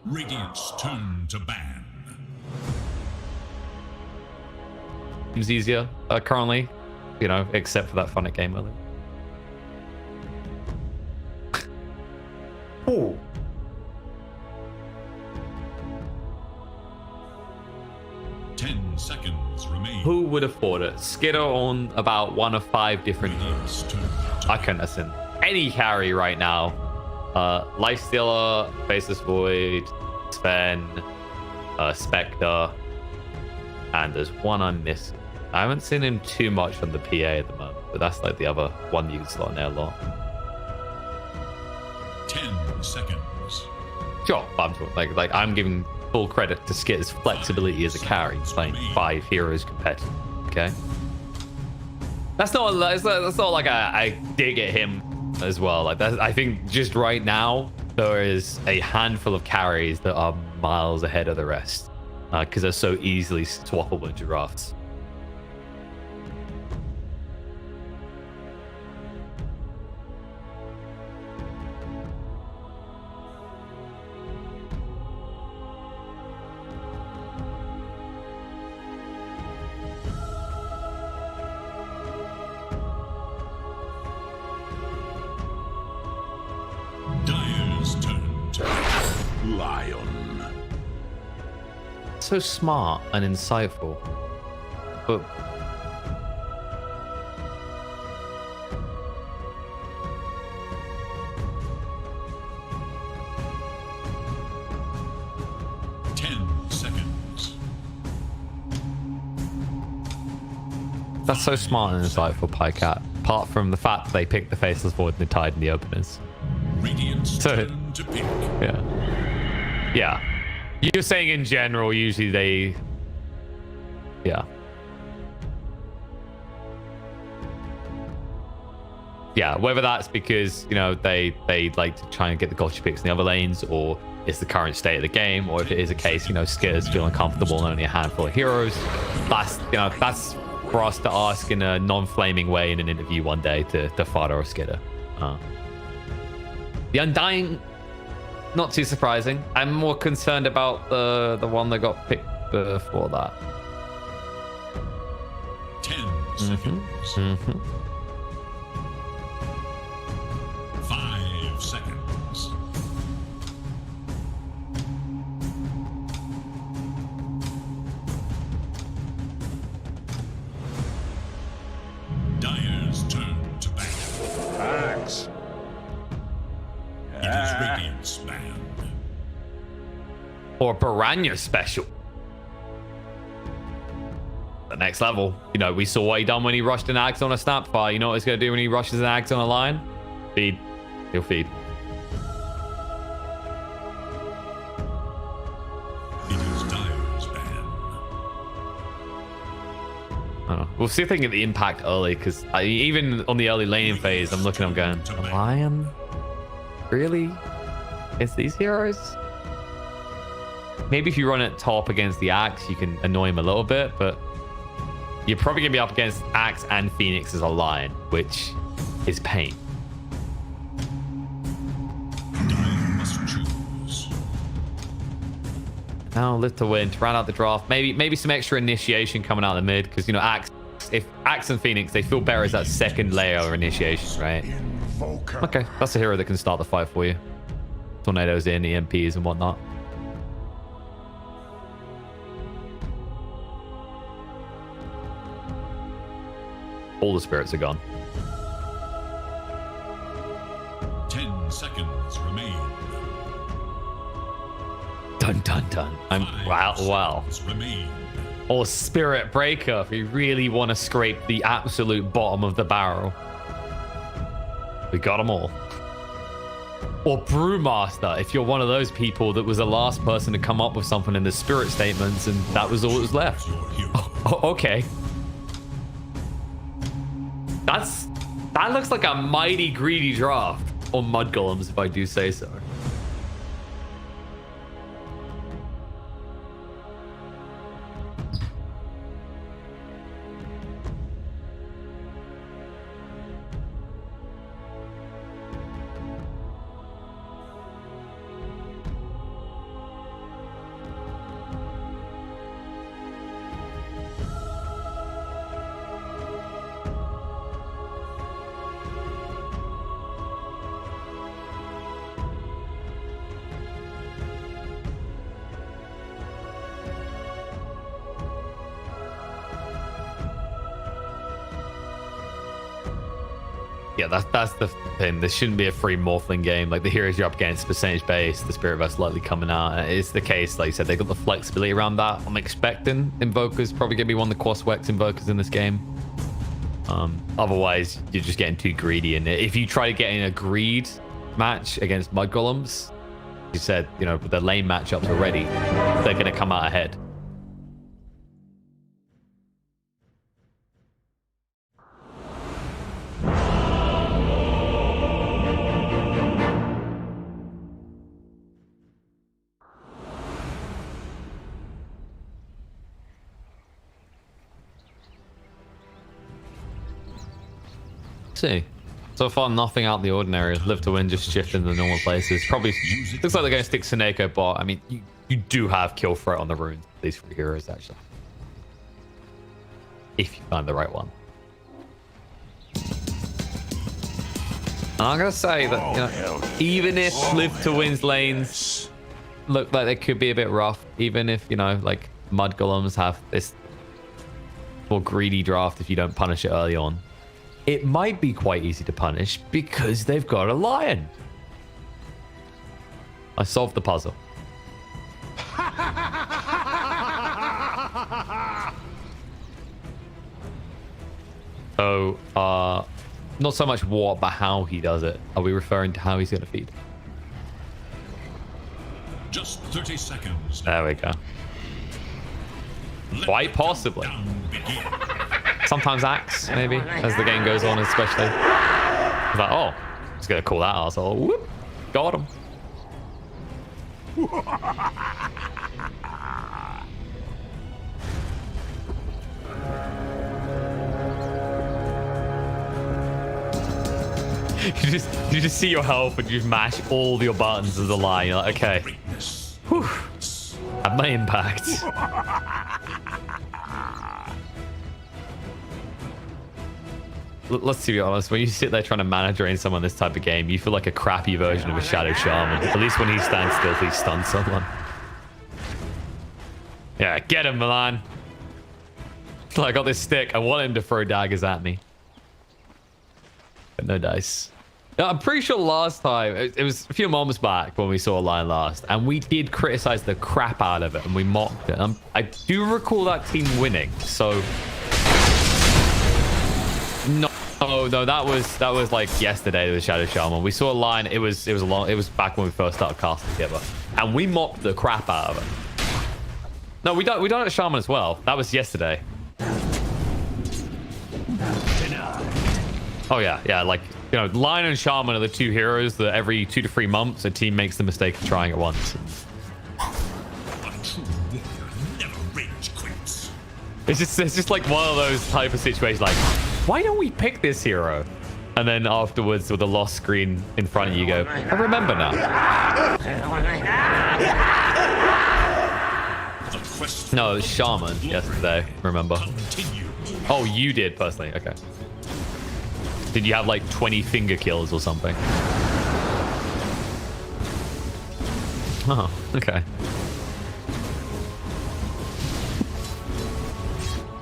Speaker 1: Radiant's turn to ban.
Speaker 2: Seems easier currently, you know, except for that Funnet game earlier. Ooh.
Speaker 1: Seconds remain.
Speaker 2: Who would have thought it? Skidder on about one of 5 different
Speaker 1: Radiant's turn to
Speaker 2: I couldn't listen. Any carry right now. Lifestealer, Faceless Void, Sven, Spectre, and there's one I'm missing. I haven't seen him too much on the PA at the moment, but that's like the other one you can slot in there a lot.
Speaker 1: 10 seconds.
Speaker 2: Sure, I'm like I'm giving full credit to Skitter's flexibility as a carry, playing 5 heroes competitively. Okay, that's not like I dig at him as well. Like that, I think just right now there is a handful of carries that are miles ahead of the rest because they're so easily swappable in drafts.
Speaker 1: Dire's turn to
Speaker 5: Lion.
Speaker 2: So smart and insightful, but that's so smart and insightful, Pycat. Apart from the fact that they picked the Faceless Void and they tied in the openers.
Speaker 1: Radiant's
Speaker 2: So,
Speaker 1: turn to pick.
Speaker 2: yeah. You're saying in general, usually they, yeah, whether that's because, you know, they like to try and get the gotcha picks in the other lanes, or it's the current state of the game, or if it is a case, you know, Skitter's feeling comfortable and only a handful of heroes, that's, you know, that's for us to ask in a non-flaming way in an interview one day to Fada or Skidder. The Undying, not too surprising. I'm more concerned about the one that got picked before that.
Speaker 1: 10 seconds. 5 seconds. Dire's turn to ban.
Speaker 5: Axe.
Speaker 1: It is Radiant's ban.
Speaker 2: Or Piranha special. The next level. You know, we saw what he done when he rushed an Axe on a Snapfire. You know what he's going to do when he rushes an Axe on a Lion? Feed. He'll feed.
Speaker 1: It is Dire's ban.
Speaker 2: I don't know. We'll see if they can get the impact early, because even on the early laning phase, I'm looking, I'm going, a Lion? Really? It's these heroes? Maybe if you run it top against the Axe, you can annoy him a little bit, but you're probably going to be up against Axe and Phoenix as a Lion, which is pain.
Speaker 1: Dire must choose.
Speaker 2: Now live to win, to round out the draft. Maybe some extra initiation coming out of the mid, because, you know, Axe and Phoenix, they feel better as that second layer of initiation, right?
Speaker 5: Invoker.
Speaker 2: Okay, that's a hero that can start the fight for you. Tornadoes in, EMPs and whatnot. All the spirits are gone.
Speaker 1: 10 seconds remain.
Speaker 2: Dun dun dun. Wow.
Speaker 1: Remain.
Speaker 2: Or Spirit Breaker if you really want to scrape the absolute bottom of the barrel. We got them all. Or Brewmaster if you're one of those people that was the last person to come up with something in the spirit statements and that was all that was left.
Speaker 1: Your hero.
Speaker 2: Oh, okay. That looks like a mighty greedy draft on Mudgolems, if I do say so. Yeah, that's the thing. This shouldn't be a free morphling game. Like, the heroes you're up against, percentage based, the spirit verse likely coming out. It's the case, like you said, they got the flexibility around that. I'm expecting Invoker's probably gonna be one of the Quaswex Invokers in this game. Otherwise, you're just getting too greedy. And if you try to get in a greed match against mudgolems, you said, you know, with the lane matchups already, they're gonna come out ahead. See, so far nothing out of the ordinary. Live to win, just shifting the normal places. Probably looks like they're going to stick Seneko bot. I mean, you do have kill threat on the runes. These 3 heroes actually, if you find the right one. And I'm gonna say that, you know, even if Live to win's lanes look like they could be a bit rough, even if, you know, like mudgolems have this more greedy draft if you don't punish it early on, it might be quite easy to punish because they've got a lion. I solved the puzzle. So, not so much what, but how he does it. Are we referring to how he's going to feed?
Speaker 1: Just 30 seconds.
Speaker 2: There we go. Quite possibly. Sometimes axe, maybe, as the game goes on, especially. It's like, oh, he's gonna call that asshole. Whoop, got him. You just see your health and you just mash all your buttons as a line. You're like, okay. Whew. Had my impact. Let's be honest, when you sit there trying to manage drain someone this type of game, you feel like a crappy version of a Shadow Shaman. At least when he stands still, he stuns someone. Yeah, get him, Milan. I got this stick. I want him to throw daggers at me. But no dice. Now, I'm pretty sure last time, it was a few moments back when we saw a line last, and we did criticize the crap out of it, and we mocked it. I do recall that team winning, so... No, that was like yesterday with Shadow Shaman. We saw a line. It was back when we first started casting together, and we mocked the crap out of it. No, we done it at Shaman as well. That was yesterday. Oh yeah, like, you know, Lion and Shaman are the 2 heroes that every 2 to 3 months a team makes the mistake of trying at once. It's just like one of those type of situations, like, why don't we pick this hero? And then afterwards, with the lost screen in front of you, go, I remember now. No, it was Shaman yesterday, remember? Oh, you did personally, okay. Did you have like 20 finger kills or something? Oh, okay.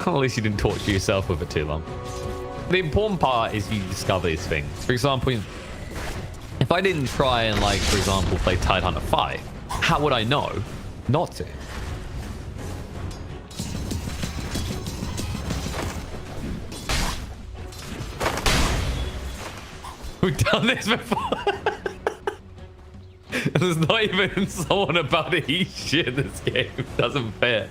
Speaker 2: At least you didn't torture yourself with it too long. The important part is you discover these things. For example, if I didn't try and, like, for example, play Tidehunter 5, how would I know not to? We've done this before. There's not even someone about to eat shit in this game. It doesn't fit.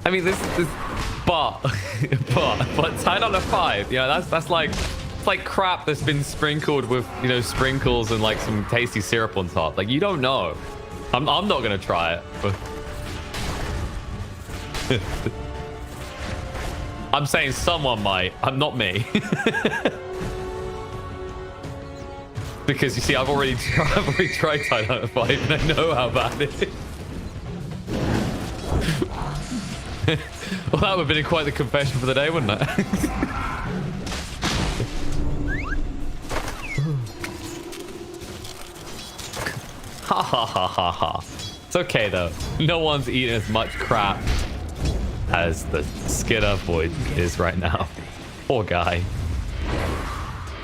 Speaker 2: I mean, this but Tidehunter 5, you know, that's like, it's like crap that's been sprinkled with, you know, sprinkles and like some tasty syrup on top. Like, you don't know. I'm not gonna try it. But I'm saying someone might. I'm not me. Because you see, I've already tried Tidehunter 5 and I know how bad it is. Well, that would have been quite the confession for the day, wouldn't it? Ha ha ha ha ha. It's okay though. No one's eating as much crap as the Skidder Void is right now. Poor guy.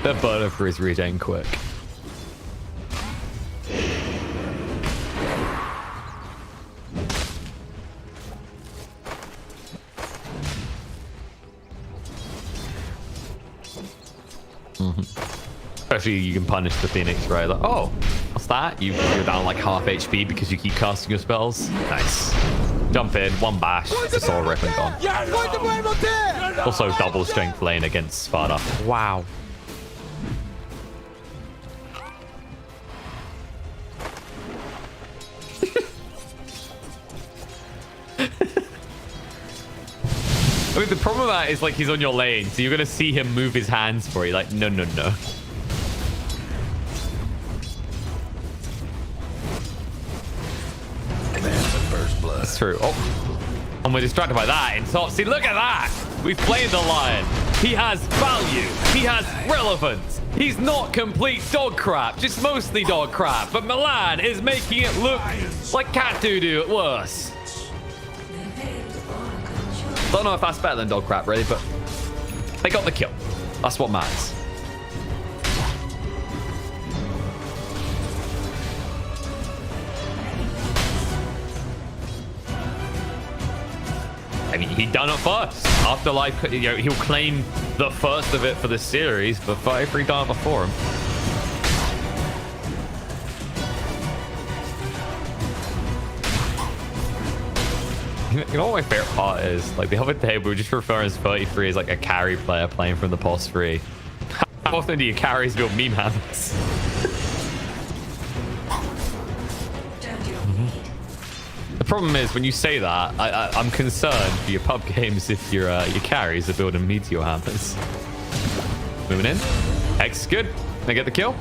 Speaker 2: The burner for his regen quick. Especially you can punish the Phoenix, right? Like, oh, what's that? You're down like half HP because you keep casting your spells. Nice. Jump in, one bash, the soul rip and gone. Also double strength lane against Sparta. Wow. I mean, the problem with that is like he's on your lane, so you're gonna see him move his hands for you. Like, no, no, no. That's true. Oh, and we're distracted by that in top. See, look at that. We've played the Lion. He has value. He has relevance. He's not complete dog crap, just mostly dog crap. But Milan is making it look like cat doo-doo at worst. Don't know if that's better than dog crap, really, but they got the kill. That's what matters. I mean, he done it first. Afterlife, you know, he'll claim the first of it for the series, but BO3 done it before him. You know what my favorite part is? Like the other day, we were just referring to 33 as like a carry player playing from the boss 3. How often do you carries build meme hands? The problem is when you say that, I'm concerned for your pub games if your carries are building meteor hammers. Moving in. X good. Can I get the kill?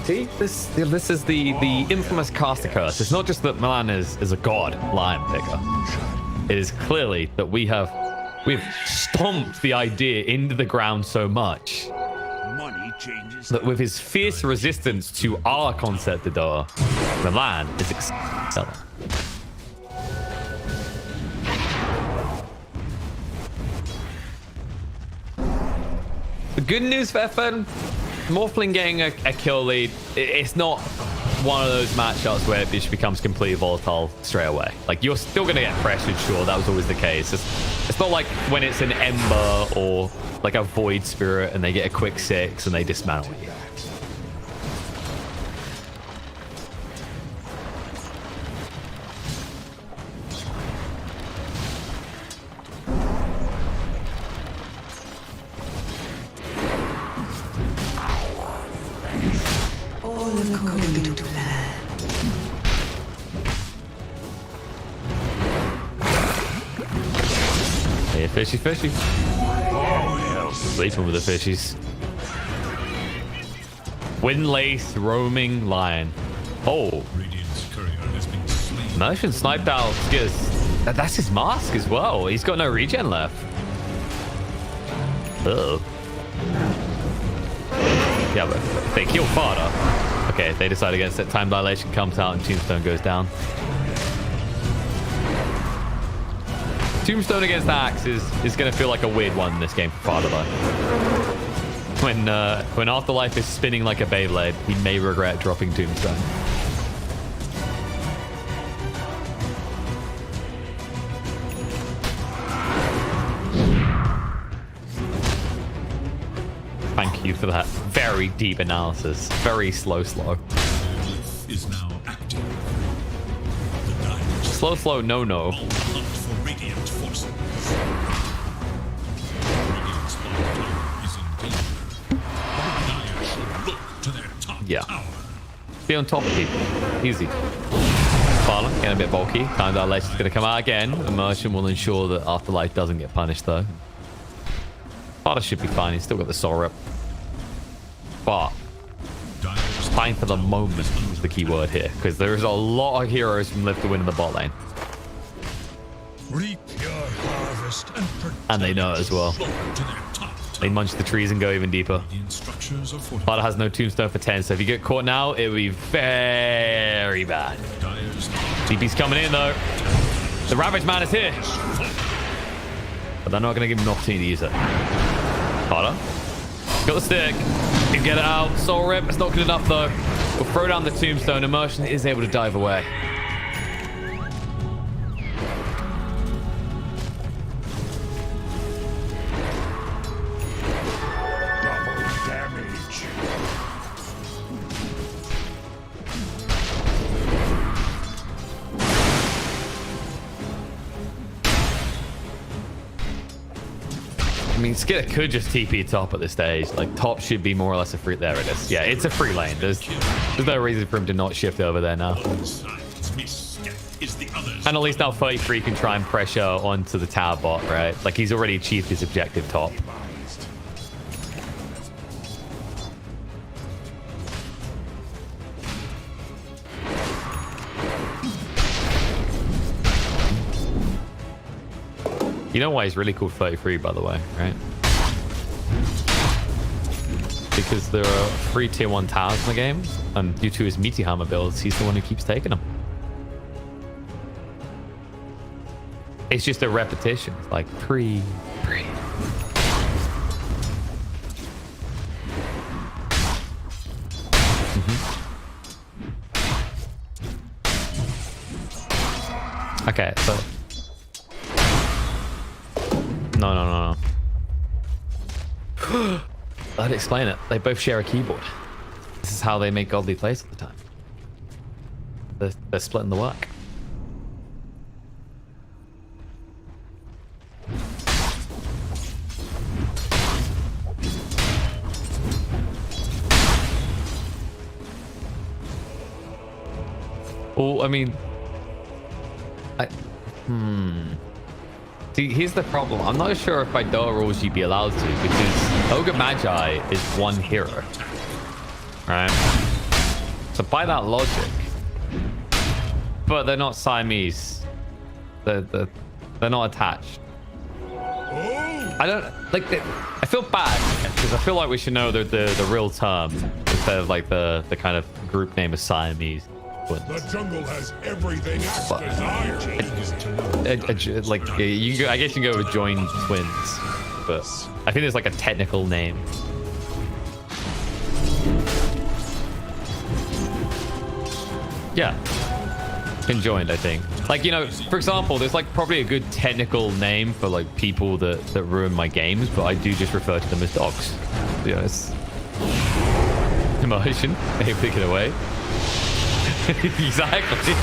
Speaker 2: See, this is the infamous caster curse. It's not just that Milan is a god lion picker. It is clearly that we've stomped the idea into the ground so much that with his fierce resistance to our concept of door, Milan is excelling. The good news for FN, Morphling getting a kill lead, it's not one of those matchups where it just becomes completely volatile straight away. Like, you're still going to get pressured, sure, that was always the case. It's not like when it's an Ember or like a Void Spirit and they get a quick 6 and they dismantle you.
Speaker 3: According to plan.
Speaker 2: Hey, fishy, fishy. Sleeping with the fishies. Windlace roaming lion. Oh. Merchant sniped out. That's his mask as well. He's got no regen left. Uh-oh. Yeah, but if they kill Farda. Okay, they decide against it. Time dilation comes out and Tombstone goes down. Tombstone against the Axe is going to feel like a weird one in this game for Farda though. When Afterlife is spinning like a Beyblade, he may regret dropping Tombstone. Thank you for that very deep analysis. Very slow.
Speaker 1: Is now active.
Speaker 2: Slow, no.
Speaker 1: Hunt for radiant forces. Radiant's bottom tower is in danger. Dire should look to their top tower.
Speaker 2: Be on top of people. Easy. Farland getting a bit bulky. Time dilation's going to come out again. Immersion will ensure that Afterlife doesn't get punished though. Farland should be fine. He's still got the soul rep. But time for the moment is the key word here, because there is a lot of heroes from Live to win in the bot lane.
Speaker 1: Reap your harvest
Speaker 2: and they know it as well. They munch the trees and go even deeper. Farda has no tombstone for 10, so if you get caught now, it will be very bad. TP's coming in though. The Ravage Man is here. But they're not going to give him an opportunity to use it. Carter. Got the stick. Can get it out. Soul Rip. It's not good enough though. We'll throw down the tombstone. Immersion is able to dive away. I mean, Skitter could just TP top at this stage. Like, top should be more or less a free... There it is. Yeah, it's a free lane. There's no reason for him to not shift over there now. And at least now 33 can try and pressure onto the tower bot, right? Like, he's already achieved his objective top. You know why he's really called 33, by the way, right? Because there are 3 tier 1 towers in the game, and due to his meaty hammer builds, he's the one who keeps taking them. It's just a repetition. It's like 3, 3. Okay, so... No. I'd explain it. They both share a keyboard. This is how they make godly plays all the time. They're splitting the work. Well, I mean... See, here's the problem. I'm not sure if by Doa rules you'd be allowed to, because Ogre Magi is one hero. Right? So by that logic... But they're not Siamese. They're not attached. I don't... Like, I feel bad, because I feel like we should know the real term, instead of like the kind of group name of Siamese.
Speaker 5: The jungle has everything its desire.
Speaker 2: Like you can go, I guess you can go with joined twins, but I think there's like a technical name. Yeah, conjoined. I think. Like, you know, for example, there's like probably a good technical name for like people that ruin my games, but I do just refer to them as dogs. To be honest. Immersion. They pick it away. Exactly.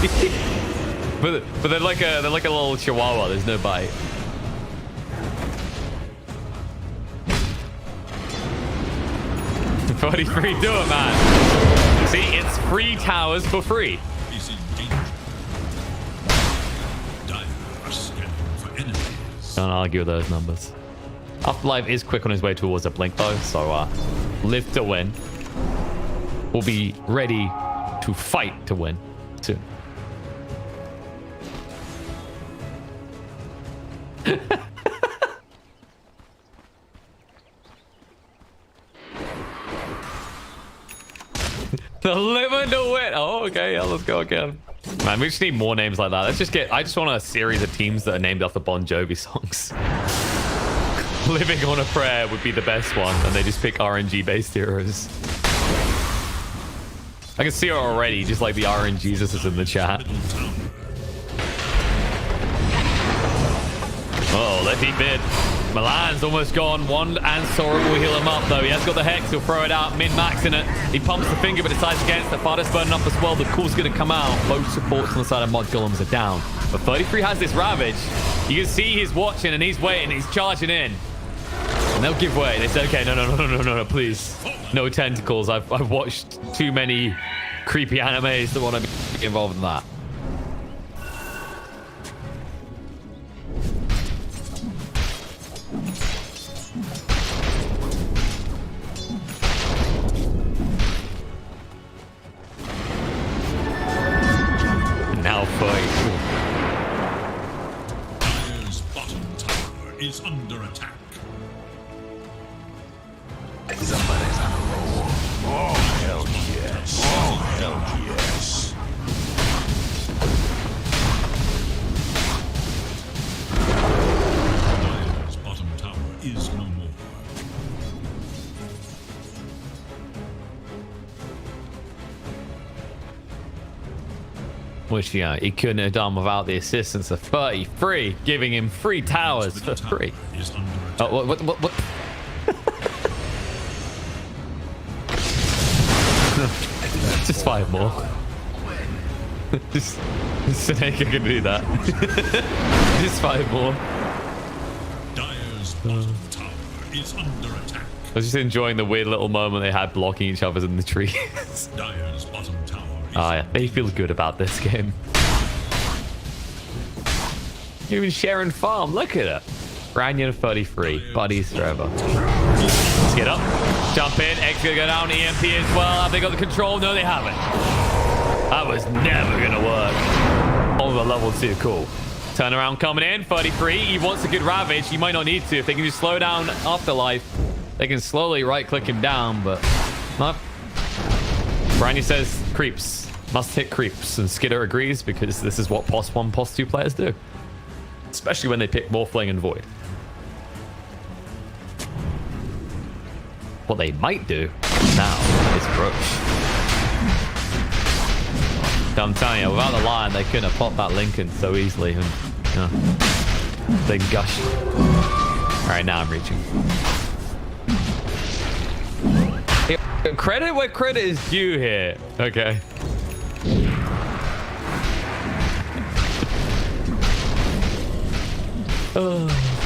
Speaker 2: but they're like a little chihuahua. There's no bite. $43, do it, man. See, it's 3 towers for free. Don't argue with those numbers. Afterlife is quick on his way towards a blink though, so live to win. We'll be ready to fight to win soon. The living to win. Oh, okay, yeah, let's go again. Man, we just need more names like that. Let's just get... I just want a series of teams that are named after Bon Jovi songs. Living on a Prayer would be the best one, and they just pick RNG-based heroes. I can see it already, just like the RNGesus is in the chat. Oh, they're deep mid. Milan's almost gone. Wand and Sora will heal him up, though. He has got the Hex. He'll throw it out. Min-maxing it. He pumps the finger, but decides against it. Farda's burning up as well. The cool's going to come out. Both supports on the side of mudgolems are down. But 33 has this Ravage. You can see he's watching and he's waiting. He's charging in. And they'll give way. They said, okay, no, please. No tentacles. I've watched too many creepy animes that want to be involved in that. Now fight.
Speaker 1: Dire's bottom tower is under attack.
Speaker 4: Somebody's on a roll. Oh, hell yes. Oh, hell yes.
Speaker 2: which, you know, he couldn't have done without the assistance of 33, giving him 3 towers for free.
Speaker 1: Is under attack.
Speaker 2: Oh, what? Just 5 more. just Seneca can do that. Just 5 more.
Speaker 1: Dire's bottom tower is under attack.
Speaker 2: I was just enjoying the weird little moment they had blocking each other in the trees.
Speaker 1: Dire's bottom tower is
Speaker 2: Yeah, they feel good about this game. Even sharing farm, look at it. Ranyan 33, buddies forever. Let's get up, jump in, X gonna go down, EMP as well. Have they got the control? No, they haven't. That was never gonna work. Over level 2, cool. Turnaround coming in, 33. He wants a good ravage. He might not need to. If they can just slow down Afterlife, they can slowly right-click him down, but no. Brandy says creeps. Must hit creeps, and Skidder agrees because this is what POS 1, POS 2 players do. Especially when they pick Morphling and Void. What they might do now is Roach. I'm telling you, without the line, they couldn't have popped that Lincoln so easily. And, you know, they gushed. All right, now I'm reaching. Credit where credit is due here. Okay.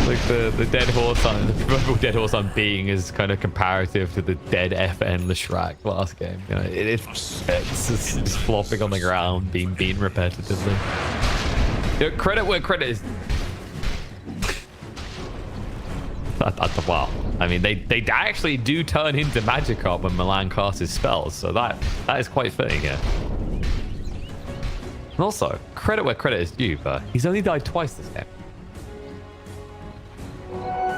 Speaker 2: Like the dead horse on the purple dead horse on being is kind of comparative to the dead FN Leshrac last game. You know, it's just flopping on the ground, being beaten repetitively. You know, credit where credit is. Wow. I mean, they actually do turn into Magikarp when Milan casts his spells, so that is quite fitting here. And also, credit where credit is due, but he's only died twice this game.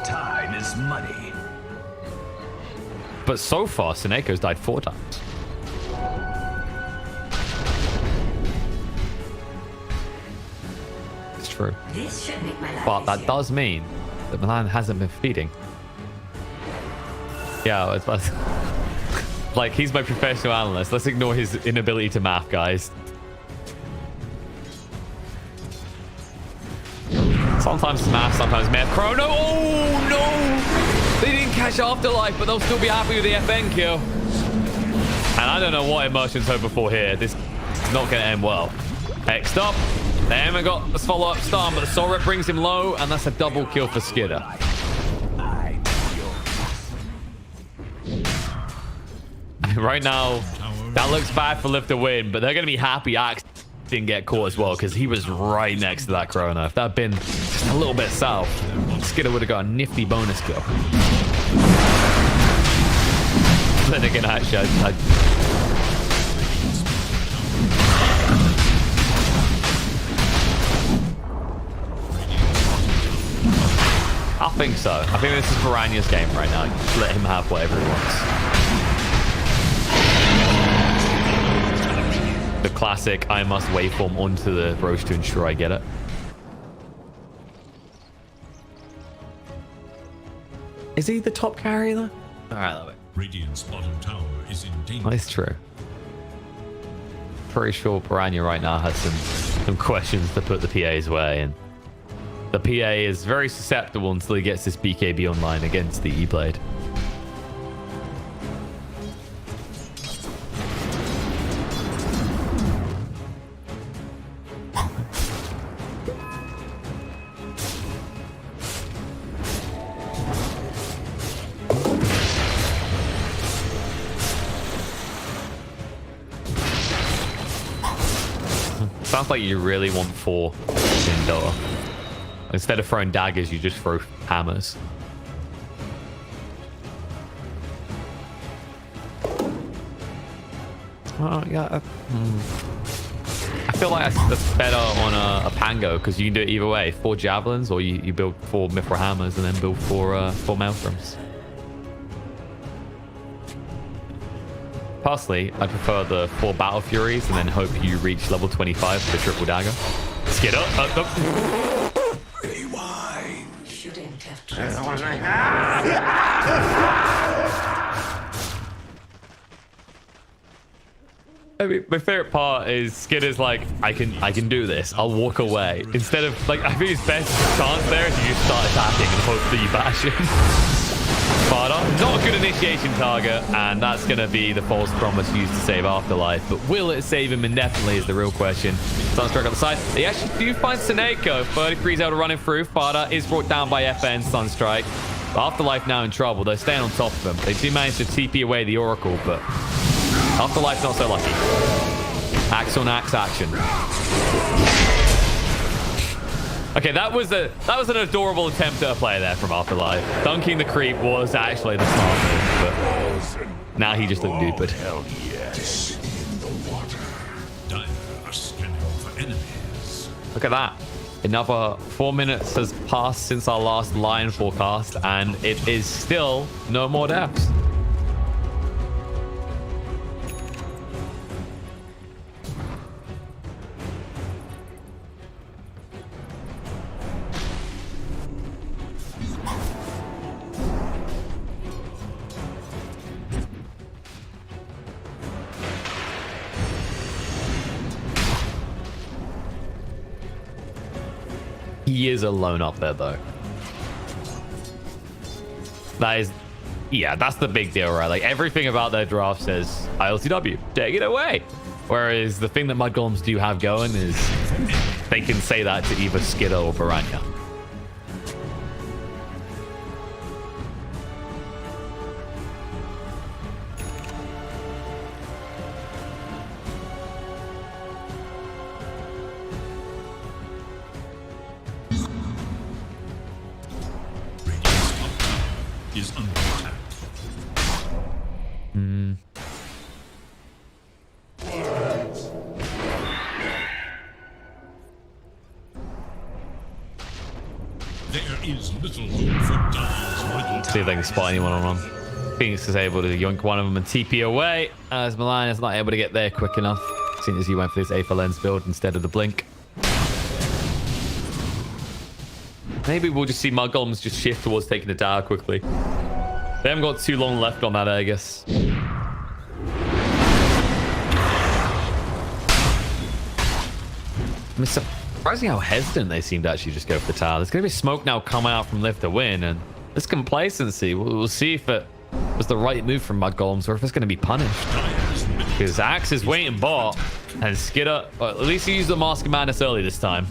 Speaker 4: Time is money.
Speaker 2: But so far, Seneca's died 4 times. It's true.
Speaker 3: This should make my life
Speaker 2: But that
Speaker 3: easier.
Speaker 2: does mean that Milan hasn't been feeding. Yeah, it's like he's my professional analyst. Let's ignore his inability to math, guys. Sometimes math, sometimes math. Chrono. Oh no! They didn't catch Afterlife, but they'll still be happy with the FN kill. And I don't know what Immersion's hoping for here. This is not going to end well. X'd up. They haven't got the follow-up stun, but the Soul Rip brings him low, and that's a double kill for Skidder. Right now, that looks bad for Lift to win, but they're going to be happy Axe didn't get caught as well because he was right next to that Chrono. If that had been just a little bit south, Skidder would have got a nifty bonus kill. Then again, actually, I think so. I think this is Piranha's game right now. Just let him have whatever he wants. The classic, I must waveform onto the Roche to ensure I get it. Is he the top carrier though? Alright, love it.
Speaker 1: Radiant's bottom tower is in danger.
Speaker 2: That's true. Pretty sure Piranha right now has some questions to put the PA's way, and the PA is very susceptible until he gets this BKB online against the E-Blade. Sounds like you really want 4 in Doa. Instead of throwing daggers, you just throw hammers. Oh, yeah. I feel like that's better on a Pango because you can do it either way. 4 javelins, or you build 4 mithril hammers and then build 4 maelstroms. Personally, I prefer the 4 Battle Furies and then hope you reach level 25 for the triple dagger. Skid up.
Speaker 3: Rewind. Shouldn't have trusted
Speaker 2: I mean, my favorite part is Skinner's like, I can do this. I'll walk away. Instead of, like, I think his best chance there is you just start attacking and hope that you bash him. Sparta, not a good initiation target, and that's going to be the false promise used to save Afterlife. But will it save him indefinitely is the real question. Sunstrike on the side. They actually do find Seneko. 33's able to run him through. Sparta is brought down by FN Sunstrike. Afterlife now in trouble. They're staying on top of him. They do manage to TP away the Oracle, but Afterlife's not so lucky. Axe on axe action. Okay, that was an adorable attempt at a play there from Afterlife. Dunking the creep was actually the smart move, but now he just looked stupid.
Speaker 5: Hell yes.
Speaker 1: Dire are scanning for enemies.
Speaker 2: Look at that. Another 4 minutes has passed since our last line forecast, and it is still no more deaths. He is alone up there, though. That is... Yeah, that's the big deal, right? Like, everything about their draft says, LTW, take it away. Whereas the thing that mudgolems do have going is they can say that to either Skidder or Baranya.
Speaker 1: Is under attack. There is little hope for Dire's middle
Speaker 2: See if they can spot anyone on him. Phoenix is able to yoink one of them and TP away, as Milan is not able to get there quick enough, seeing as he went for this Aether Lens build instead of the Blink. Maybe we'll just see mudgolems just shift towards taking the tower quickly. They haven't got too long left on that Aegis. I mean, surprising how hesitant they seem to actually just go for the tower. There's going to be smoke now coming out from Lift to Win, and this complacency, we'll see if it was the right move from mudgolems or if it's going to be punished. Because Axe is waiting bot, and Skidder, well, at least he used the Mask of Madness early this time.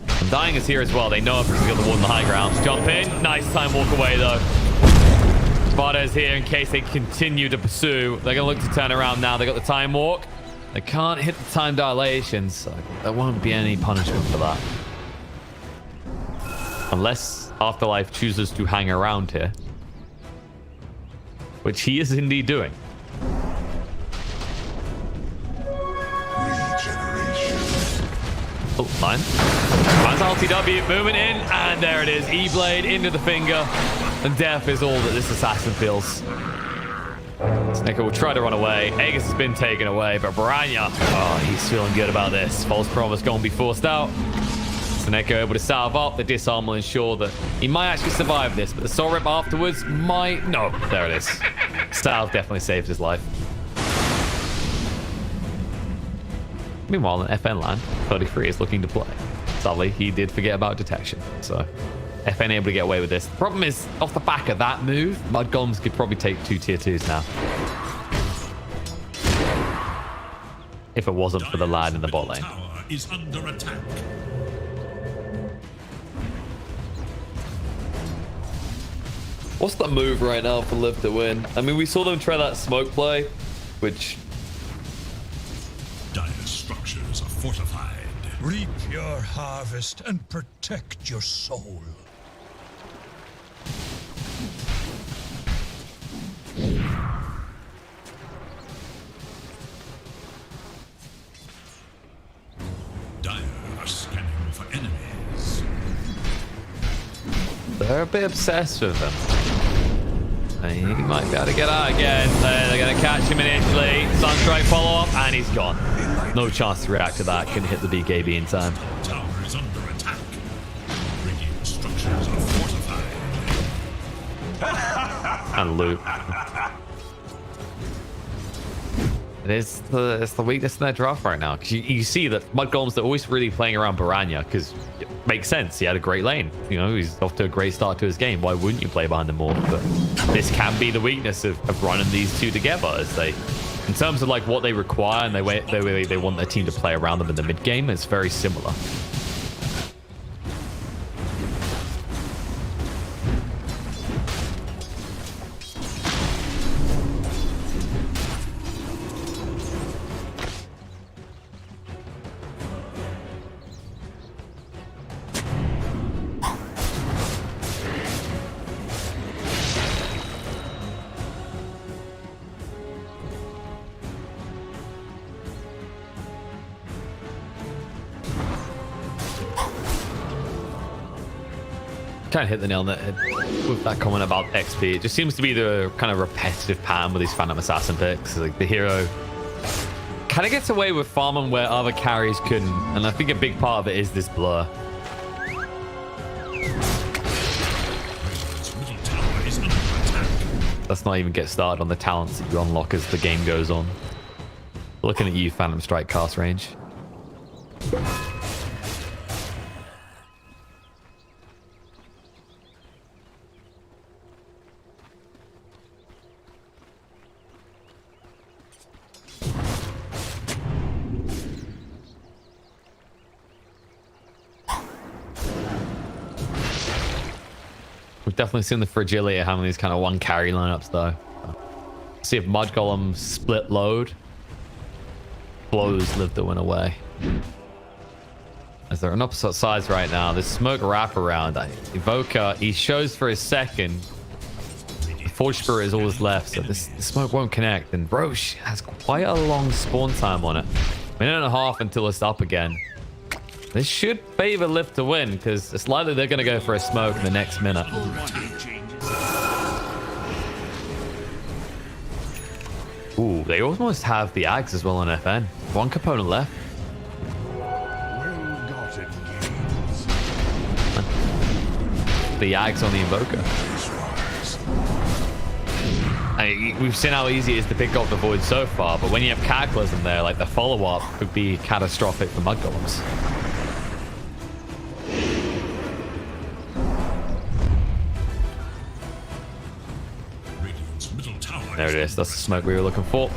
Speaker 2: And Dying is here as well. They know if he's got the wall in the high ground. Jump in. Nice time walk away, though. Sparta is here in case they continue to pursue. They're going to look to turn around now. They got the time walk. They can't hit the time dilation, so there won't be any punishment for that. Unless Afterlife chooses to hang around here. Which he is indeed doing. Oh, fine. Finds LTW, moving in, and there it is. E-Blade into the finger, and death is all that this assassin feels. Seneko will try to run away. Aegis has been taken away, but Baranya, oh, he's feeling good about this. False promise going to be forced out. Seneko able to salve up. The disarm will ensure that he might actually survive this, but the soul rip afterwards might... No, there it is. Salve definitely saved his life. Meanwhile, in FN land, 33 is looking to play. Sadly, he did forget about detection, so FN able to get away with this. The problem is, off the back of that move, mudgolems could probably take 2 tier 2s now. If it wasn't for the lad in the bot lane.
Speaker 1: Tower is under attack.
Speaker 2: What's the move right now for Liv to win? I mean, we saw them try that smoke play, which...
Speaker 1: Dire structures are fortified.
Speaker 5: Reap your harvest and protect your soul.
Speaker 1: Dire are scanning for enemies.
Speaker 2: They're a bit obsessed with him. And he might be able to get out again. They're going to catch him initially. Sunstrike follow-up, and he's gone. No chance to react to that. Couldn't hit the BKB in time.
Speaker 1: Tower is under attack. Radiant structures are fortified.
Speaker 2: And loot. It's the weakness in their draft right now. Because you see that mudgolems, they're always really playing around Baranya because it makes sense. He had a great lane. You know, he's off to a great start to his game. Why wouldn't you play behind them more? But this can be the weakness of running these two together, as they, in terms of like what they require and they want their team to play around them in the mid game. It's very similar. Kind of hit the nail on the head with that comment about XP. It just seems to be the kind of repetitive pattern with these Phantom Assassin picks. Like the hero kind of gets away with farming where other carries couldn't, and I think a big part of it is this blur. Let's not even get started on the talents that you unlock as the game goes on. Looking at you, Phantom Strike cast range. We've definitely seen the fragility of having these kind of one carry lineups though. See if mudgolems split load. Blows live the win away. As they're on opposite sides right now, there's smoke wraparound. Evoker, he shows for his second. The Forge Spirit is always left, so the smoke won't connect. And Roche has quite a long spawn time on it. Minute and a half until it's up again. This should favor Lift to win, because it's likely they're going to go for a smoke in the next minute. Ooh, they almost have the Ags as well on FN. One component left. The Ags on the Invoker. We've seen how easy it is to pick up the Void so far, but when you have Cataclysm there, like the follow-up could be catastrophic for mudgolems. There it is. That's the smoke we were looking for.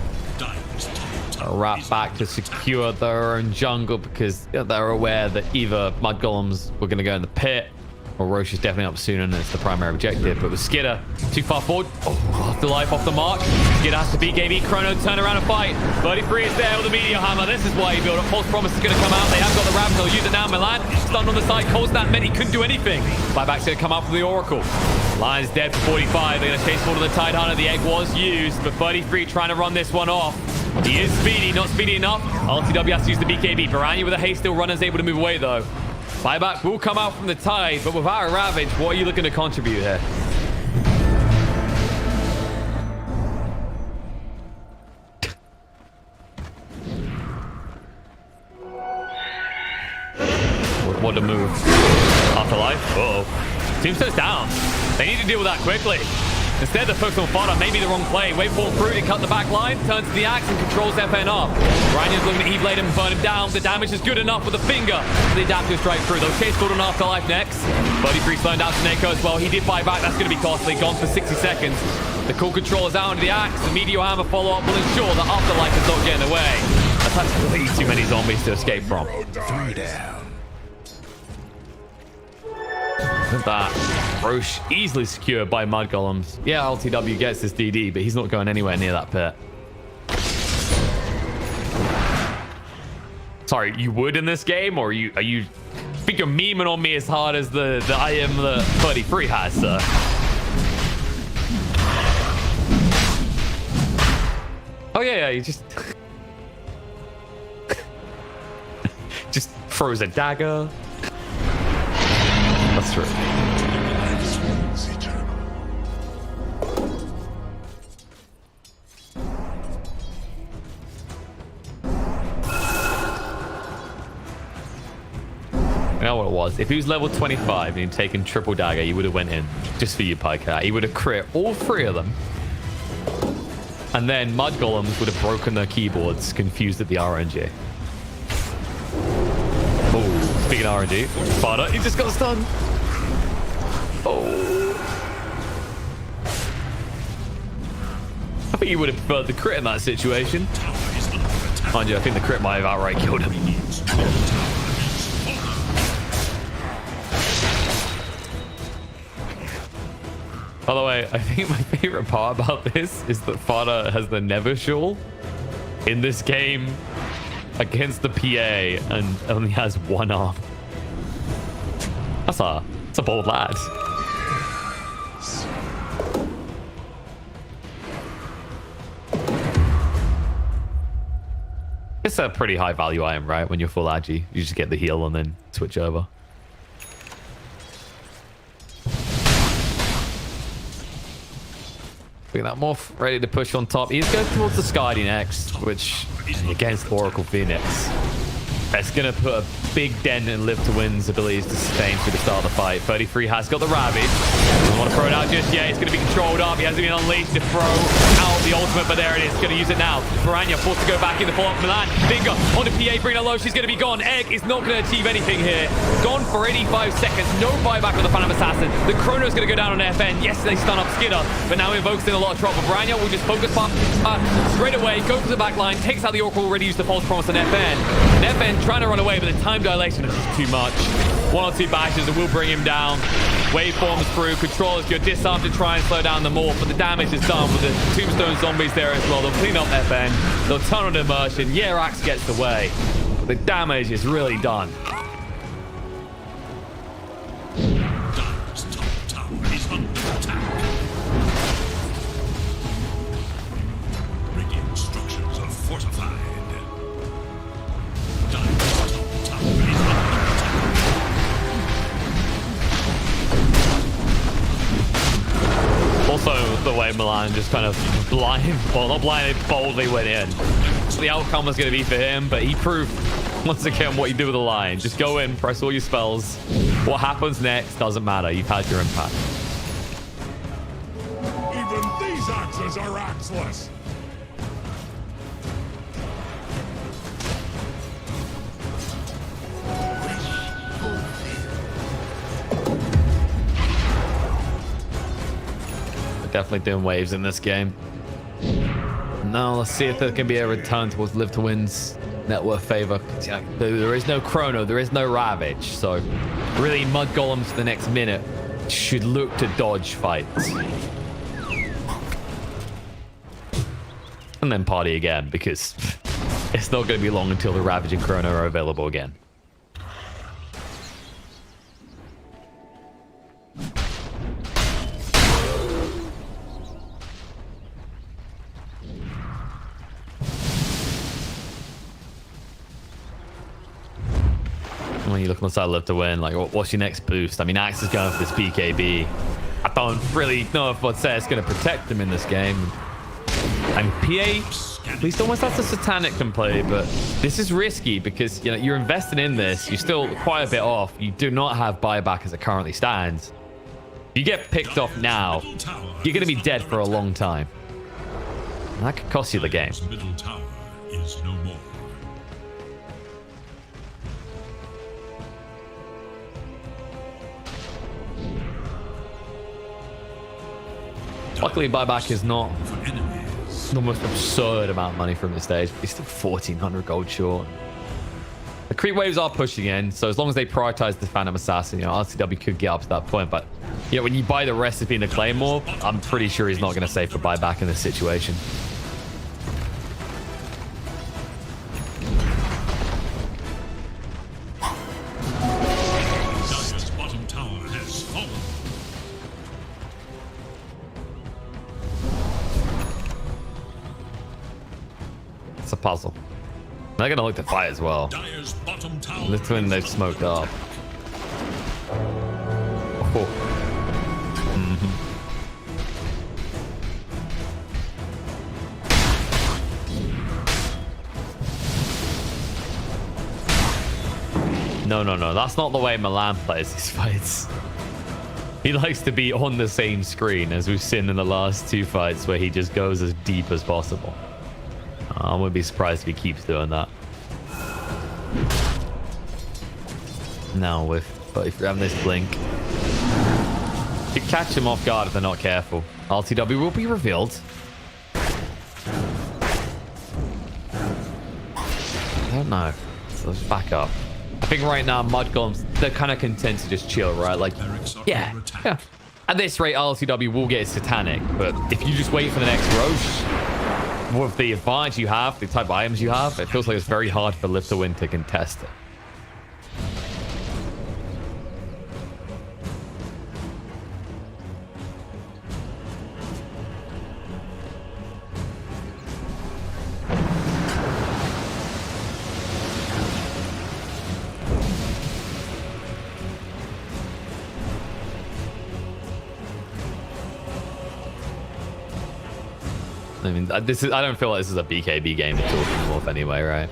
Speaker 2: A wrap back to secure their own jungle because they're aware that either mudgolems were going to go in the pit or Roche is definitely up soon and it's the primary objective. But with Skidder too far forward, Afterlife off the mark. Skidder has to beat Game E. Chrono, turn around and fight. 33 is there with the Meteor Hammer. This is why he built up. False Promise is going to come out. They have got the Ravage. They'll use it now. Milan stunned on the side. Cold Snap meant he couldn't do anything. Buyback's going to come out from the Oracle. Lion's dead for 45. They're going to chase forward to the Tidehunter. The egg was used, but 33 trying to run this one off. He is speedy, not speedy enough. LTW has to use the BKB. Baranya with a haste still runner's able to move away though. Buyback will come out from the Tide, but without a Ravage, what are you looking to contribute here? What a move. Afterlife. Uh-oh. Tombstone's down. They need to deal with that quickly. Instead, they're focused on fodder. Maybe the wrong play. Wait for through to cut the back line. Turns to the axe and controls FN up. Ryan's looking to E-Blade him and burn him down. The damage is good enough with the finger. The adaptive strike through. They'll chase forward on Afterlife next. 33 slowing down to Neko as well. He did buy back. That's going to be costly. Gone for 60 seconds. The cool control is out into the axe. The Meteor Hammer follow-up will ensure that Afterlife is not getting away. That's way too many zombies to escape from.
Speaker 4: 3 down.
Speaker 2: Look at that. Roche easily secured by mudgolems. Yeah, LTW gets this DD, but he's not going anywhere near that pit. Sorry, you would in this game, or are you think you're memeing on me as hard as the item that 33 has, sir? Oh yeah, you just just throws a dagger. That's true. You know what it was? If he was level 25 and he'd taken triple dagger, he would have went in just for you, Pikecat. He would have crit all 3 of them. And then mudgolems would have broken their keyboards, confused at the RNG. Oh, speaking of RNG, Fada, he just got stunned. Oh. I think he would have preferred the crit in that situation. Mind you, I think the crit might have outright killed him. By the way, I think my favorite part about this is that Fada has the Never Shawl in this game against the PA and only has one arm. That's a bold lad. It's a pretty high value item, right? When you're full agi, you just get the heal and then switch over. Look at that morph ready to push on top. He's going towards the Skadi next, which against Oracle Phoenix. That's going to put a big dent in Live to Win's abilities to sustain through the start of the fight. 33 has got the Ravage. Doesn't want to throw it out just yet. It's going to be controlled up. He hasn't been unleashed to throw out the ultimate, but there it is. Going to use it now. Piranha forced to go back in the follow-up. Milan, Finger on the PA, bringing her low. She's going to be gone. Egg is not going to achieve anything here. Gone for 85 seconds. No buyback with the Phantom Assassin. The Chrono's going to go down on FN. Yes, they stun up Skinner, but now invokes in a lot of trouble. Piranha will just focus straight away, go to the back line, takes out the Oracle, already used the false promise on FN. And FN trying to run away, but the time dilation is just too much. 1 or 2 bashes and will bring him down. Waveforms through. Control is good. Disarm to try and slow down the morph, but the damage is done with the Tombstone zombies there as well. They'll clean up FN. They'll turn on immersion. Yerax gets away. But the damage is really done.
Speaker 1: Dire's top tower is under attack. Radiant structures are fortified. Dire's top tower is under attack.
Speaker 2: Also, the way Milan just kind of boldly went in. The outcome was going to be for him, but he proved once again what you do with a line. Just go in, press all your spells. What happens next doesn't matter. You've had your impact.
Speaker 5: Even these axes are axeless.
Speaker 2: Definitely doing waves in this game. Now let's see if there can be a return towards Live to Win's net worth favor. Yeah, there is no Chrono, there is no Ravage, so really mudgolems for the next minute should look to dodge fights. And then party again, because it's not going to be long until the Ravage and Chrono are available again. When you look on the side of Live to Win, like, what's your next boost? I mean, Axe is going for this BKB. I don't really know if I'd say it's going to protect him in this game. And PA, at least almost that's a Satanic can play, but this is risky because, you know, you're investing in this. You're still quite a bit off. You do not have buyback as it currently stands. If you get picked off now, you're going to be dead for a long time. And that could cost you the game.
Speaker 1: Middle tower is no more.
Speaker 2: Luckily, buyback is not the most absurd amount of money from this stage. He's still 1,400 gold short. The creep waves are pushing in, so as long as they prioritize the Phantom Assassin, you know, LTW could get up to that point. But yeah, when you buy the recipe in the Claymore, I'm pretty sure he's not going to save for buyback in this situation.
Speaker 1: Dire's bottom tower has fallen.
Speaker 2: It's a puzzle. They're going to look to fight as well.
Speaker 1: Dire's bottom tower.
Speaker 2: This one they've smoked up. Oh. No. That's not the way Milan plays these fights. He likes to be on the same screen, as we've seen in the last 2 fights, where he just goes as deep as possible. I wouldn't be surprised if he keeps doing that. Now, if you're having this blink, you catch him off guard if they're not careful. LTW will be revealed. I don't know. So let's back up. I think right now, mudgolems, they're kind of content to just chill, right? Like, yeah. At this rate, LTW will get satanic, but if you just wait for the next Roche, with the advantage you have, the type of items you have, it feels like it's very hard for Live to Win to contest it. I mean, I don't feel like this is a BKB game we're talking off anyway, right?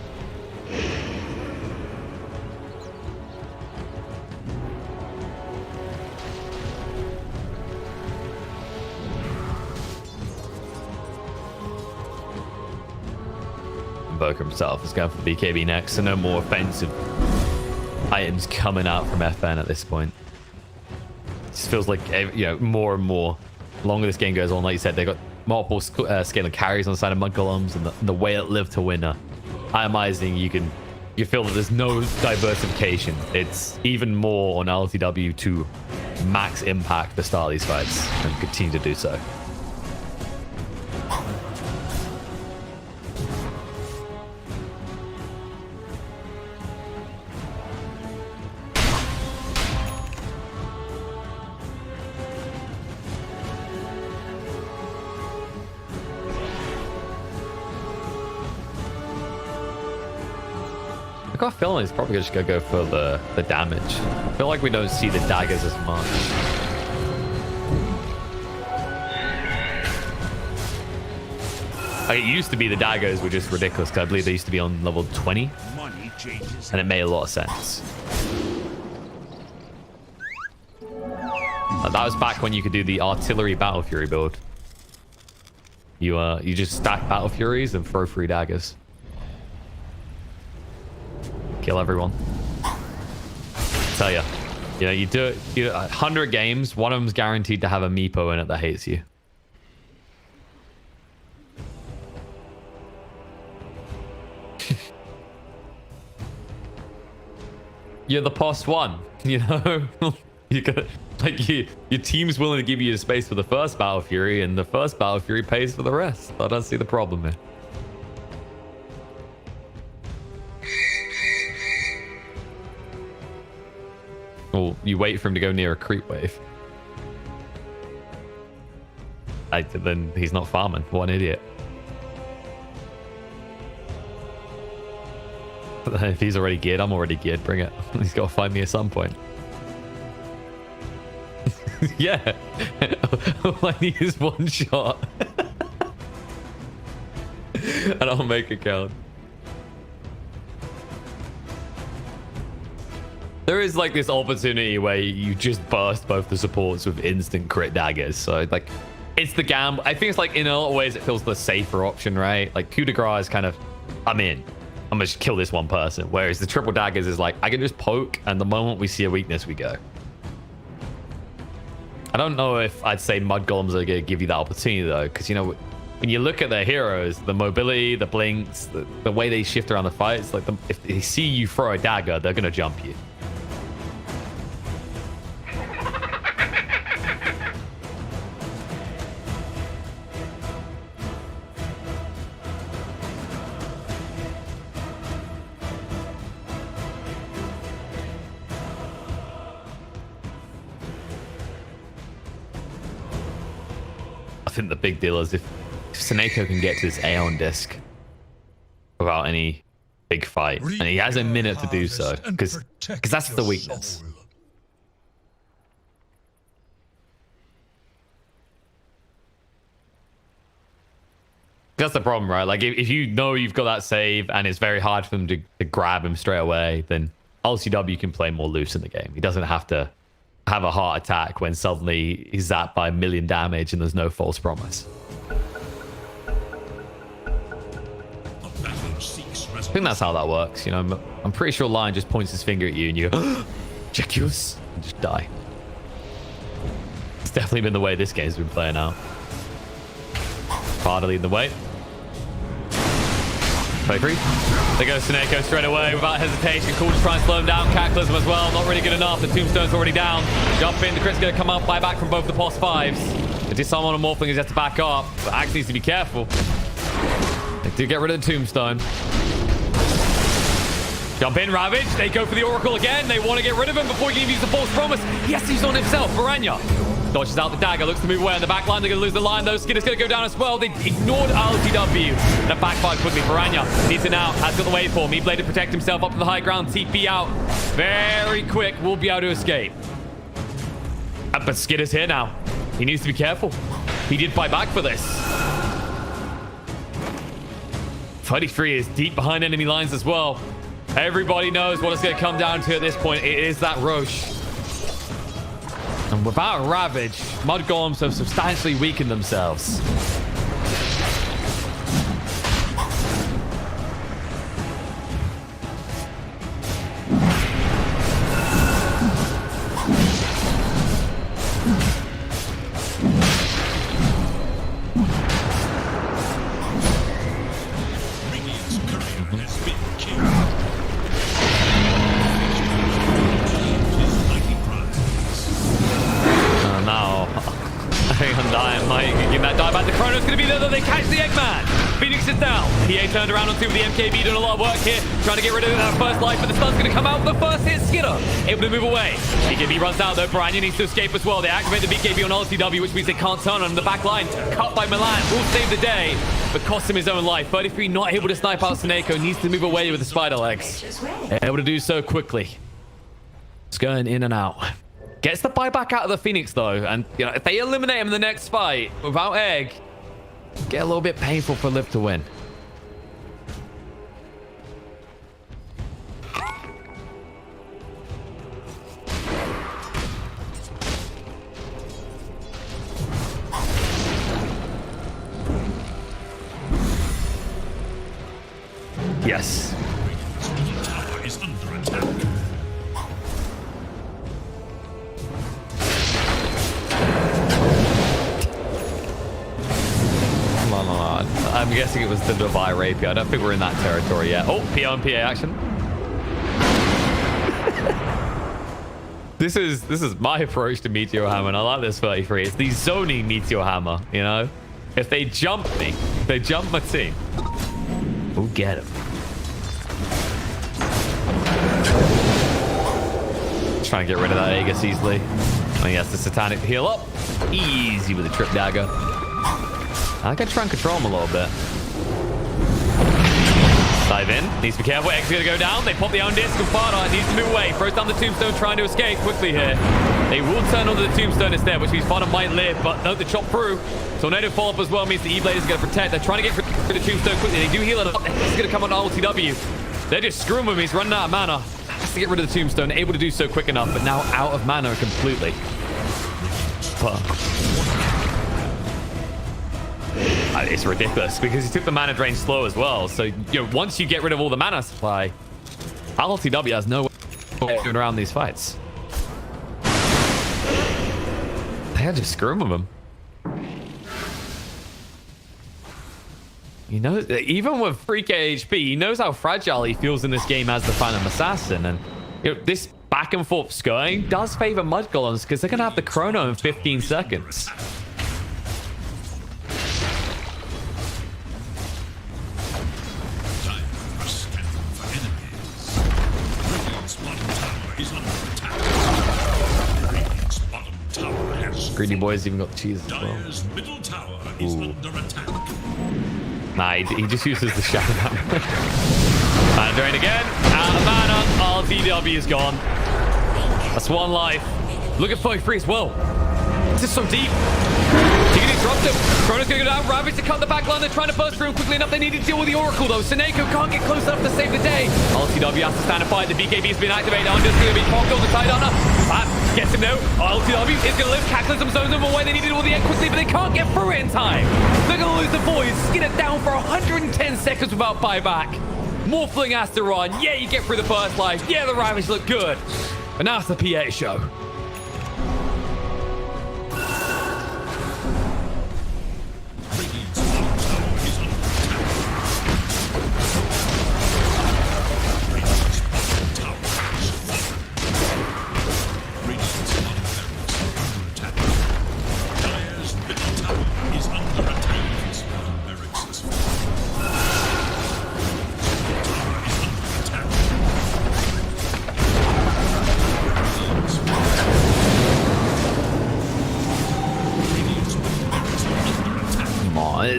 Speaker 2: Invoker himself is going for BKB next, so no more offensive items coming out from FN at this point. It just feels like, you know, more and more, the longer this game goes on, like you said, they got multiple scaling carries on the side of mudgolems, and the way it Live to Win itemizing, you feel that there's no diversification. It's even more on LTW to max impact the start of these fights and continue to do so. I got a feeling he's probably just gonna go for the damage. I feel like we don't see the daggers as much. Like, it used to be the daggers were just ridiculous, because I believe they used to be on level 20, and it made a lot of sense. That was back when you could do the artillery Battle Fury build. You just stack Battle Furies and throw 3 daggers. Kill everyone. Tell you know, you do it. 100 games, one of them's guaranteed to have a meepo in it that hates you. You're the post one, you know. You got like your team's willing to give you the space for the first Battle Fury, and the first Battle Fury pays for the rest. I don't see the problem here. Well, you wait for him to go near a creep wave. Then he's not farming. What an idiot. If he's already geared, I'm already geared. Bring it. He's got to find me at some point. Yeah. All I need is one shot. And I'll make it count. There is like this opportunity where you just burst both the supports with instant crit daggers. So like, it's the gamble. I think it's like, in a lot of ways, it feels the safer option, right? Like coup de grace is kind of, I'm in. I'm gonna just kill this one person. Whereas the triple daggers is like, I can just poke, and the moment we see a weakness, we go. I don't know if I'd say mudgolems are gonna give you that opportunity though, because you know, when you look at their heroes, the mobility, the blinks, the way they shift around the fights, like if they see you throw a dagger, they're gonna jump you. I think the big deal is if Seneko can get to this Aeon disc without any big fight, and he has a minute to do so, because that's the weakness. That's the problem, right? Like if you know you've got that save and it's very hard for them to grab him straight away, then LCW can play more loose in the game. He doesn't have to have a heart attack when suddenly he's zapped by 1,000,000 damage and there's no false promise. I think that's how that works. You know, I'm pretty sure Lion just points his finger at you and you go, check yours, and just die. It's definitely been the way this game's been playing out. Party leading the way. Play free. There goes Seneko straight away without hesitation. Cool to try and slow him down. Cataclysm as well. Not really good enough. The Tombstone's already down. Jump in. The crit's going to come out. Buy back from both the boss 5s. The disarm on a Morphling is has to back up. But Axe needs to be careful. They do get rid of the Tombstone. Jump in, Ravage. They go for the Oracle again. They want to get rid of him before he can use the false promise. Yes, he's on himself. Varanya dodges out the dagger, looks to move away on the back line. They're going to lose the line, though. Skinner's going to go down as well. They ignored LTW. And a backfire quickly. Varanya needs it now. Has got the waveform. He-Blade to protect himself up to the high ground. TP out. Very quick. Will be able to escape. But Skinner's here now. He needs to be careful. He did fight back for this. 33 is deep behind enemy lines as well. Everybody knows what it's going to come down to at this point. It is that Roche. And without Ravage, Mudgolems have substantially weakened themselves. Turned around on two with the MKB, doing a lot of work here, trying to get rid of that first life, but the stun's going to come out. The first hit, Skidder able to move away. BKB runs out though. Piranha needs to escape as well. They activate the BKB on LTW, which means they can't turn on him. The back line cut by Milan will save the day, but cost him his own life. 33 not able to snipe out Seneko, needs to move away with the spider legs. Able to do so quickly. It's going in and out. Gets the buyback out of the Phoenix though, and you know, if they eliminate him in the next fight without Egg, get a little bit painful for Liv to win. Yes.
Speaker 1: Tower is under attack.
Speaker 2: Come on. I'm guessing it was the Devi Rapier. I don't think we're in that territory yet. Oh, PO and PA action. This is my approach to Meteor Hammer, and I like this 33. It's the zoning Meteor Hammer, you know? If they jump me, if they jump my team, we'll get him. Trying to get rid of that Aegis easily. Oh, yes, the Satanic to heal up. Easy with a trip dagger. I can try and control him a little bit. Dive in. Needs to be careful. X is going to go down. They pop the own disc. Kupada needs to move away. Throws down the Tombstone, trying to escape quickly here. They will turn onto the Tombstone instead, which means Fada might live, but no, the chop through. Tornado follow-up as well means the E-Blade is going to protect. They're trying to get rid of the Tombstone quickly. They do heal it up. He's going to come on LTW. They're just screwing with him. He's running out of mana. Has to get rid of the Tombstone. Able to do so quick enough, but now out of mana completely. It's ridiculous because he took the mana drain slow as well. So, you know, once you get rid of all the mana supply, LTW has no way of doing around these fights. They're just screwing with him. You know, even with 3k HP, he knows how fragile he feels in this game as the Phantom Assassin. And you know, this back and forth skirting does favor Mudgolems because they're going to have the chrono in 15 seconds. Greedy boys even got the cheese as well.
Speaker 1: Middle tower is under attack.
Speaker 2: Nah, he just uses the shadow hammer. Mana drain again. Out of mana. LTW is gone. That's one life. Look at 33 as well. This is so deep. He can interrupt him. Chrono's gonna go down. Ravage to cut the back line. They're trying to burst through him quickly enough. They need to deal with the Oracle though. Seneko can't get close enough to save the day. LTW has to stand and fight. The BKB has been activated. Under's gonna be cocked on the Tidana. That gets him though. LTW is going to live. Cackling some zones over where they needed all the equity, but they can't get through it in time. They're going to lose the boys. Skin it down for 110 seconds without buyback. Morphling has to run. Yeah, you get through the first life. Yeah, the Ravage look good. But now it's the PA show.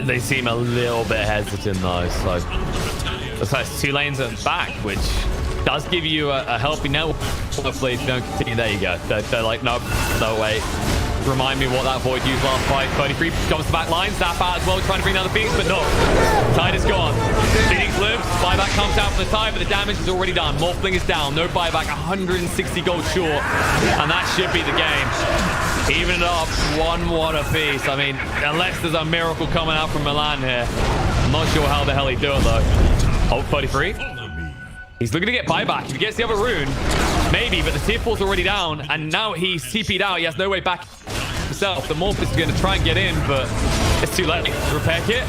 Speaker 2: They seem a little bit hesitant though, so it's 2 lanes and back, which does give you a healthy net. Hopefully, if you don't continue, there you go. They're like, nope, no wait. Remind me what that Void used last fight. 33 jumps the back line, Zap out as well, trying to bring down the Phoenix, but no. Tide is gone. Phoenix lives, buyback comes out from the Tide, but the damage is already done. Morphling is down, no buyback, 160 gold short, and that should be the game. Even it up 1-1 apiece. I mean, unless there's a miracle coming out from Milan here, I'm not sure how the hell he'd do it though. Oh, 33. He's looking to get buyback. If he gets the other rune, maybe, but the tier 4's already down, and now he's TP'd out. He has no way back himself. The Morph is going to try and get in, but it's too late. Repair kit.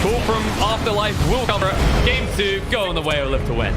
Speaker 2: Call from Afterlife will cover it. Game 2, go on the way of Live to Win.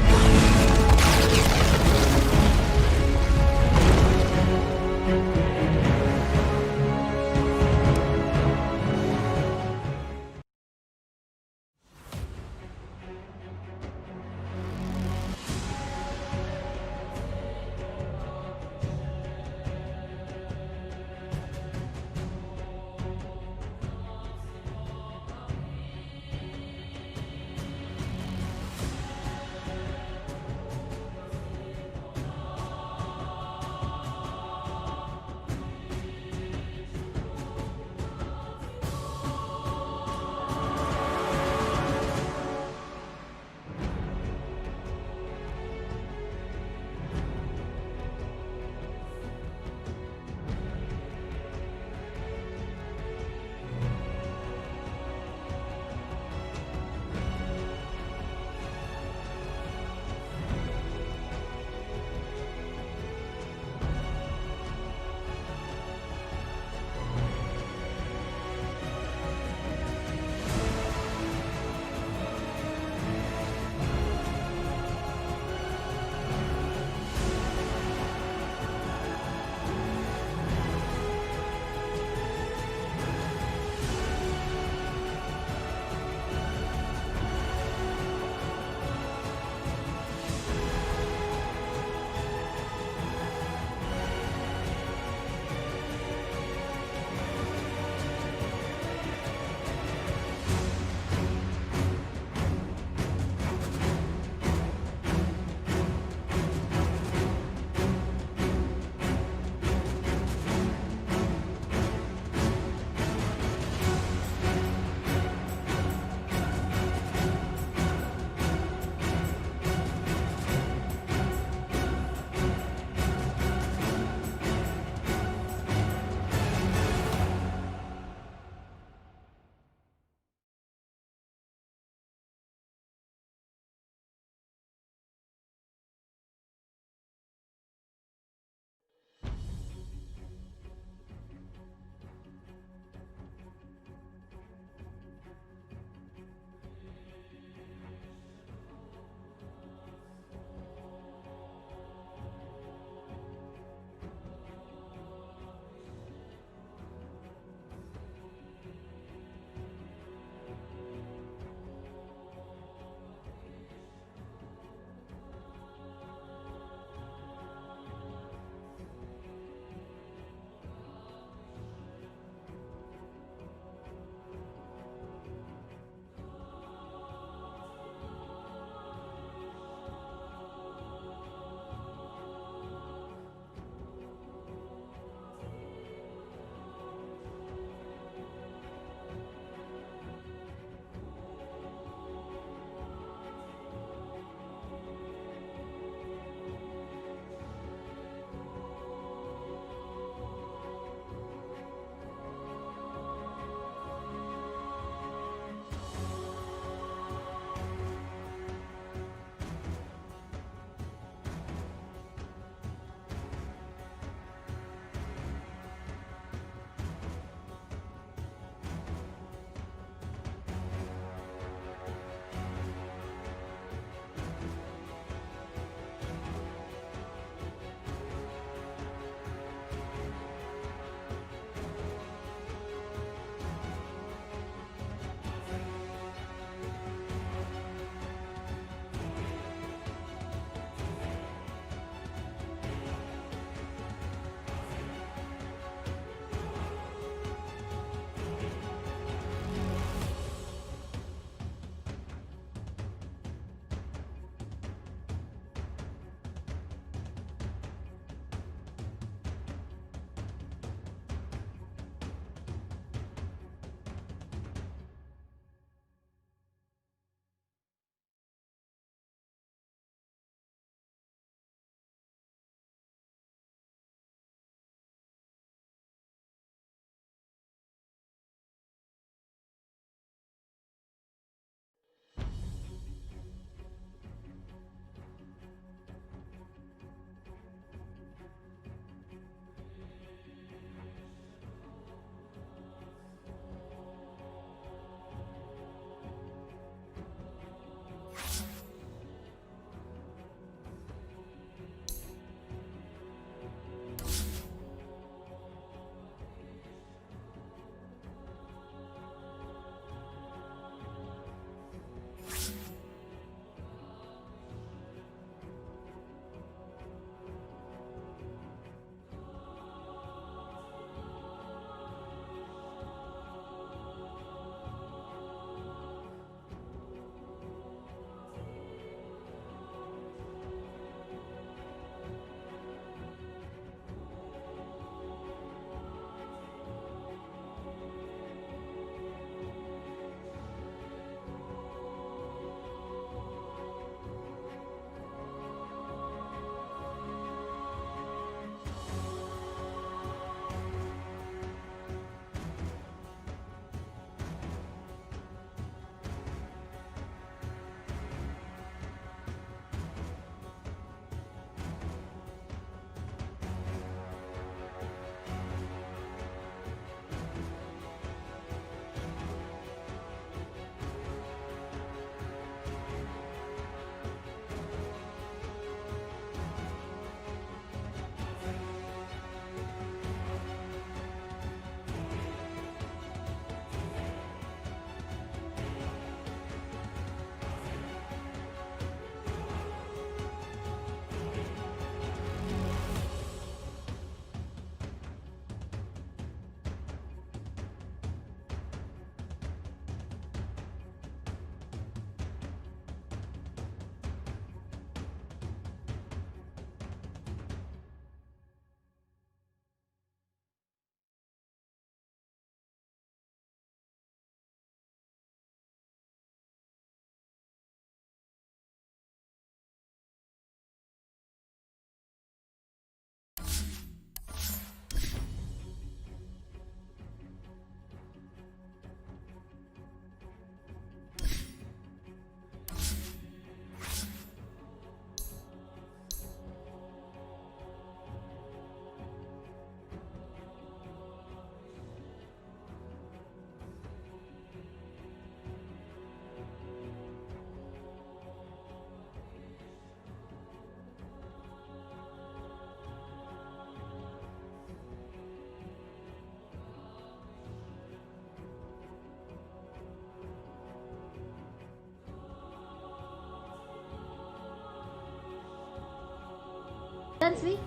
Speaker 6: Dance me.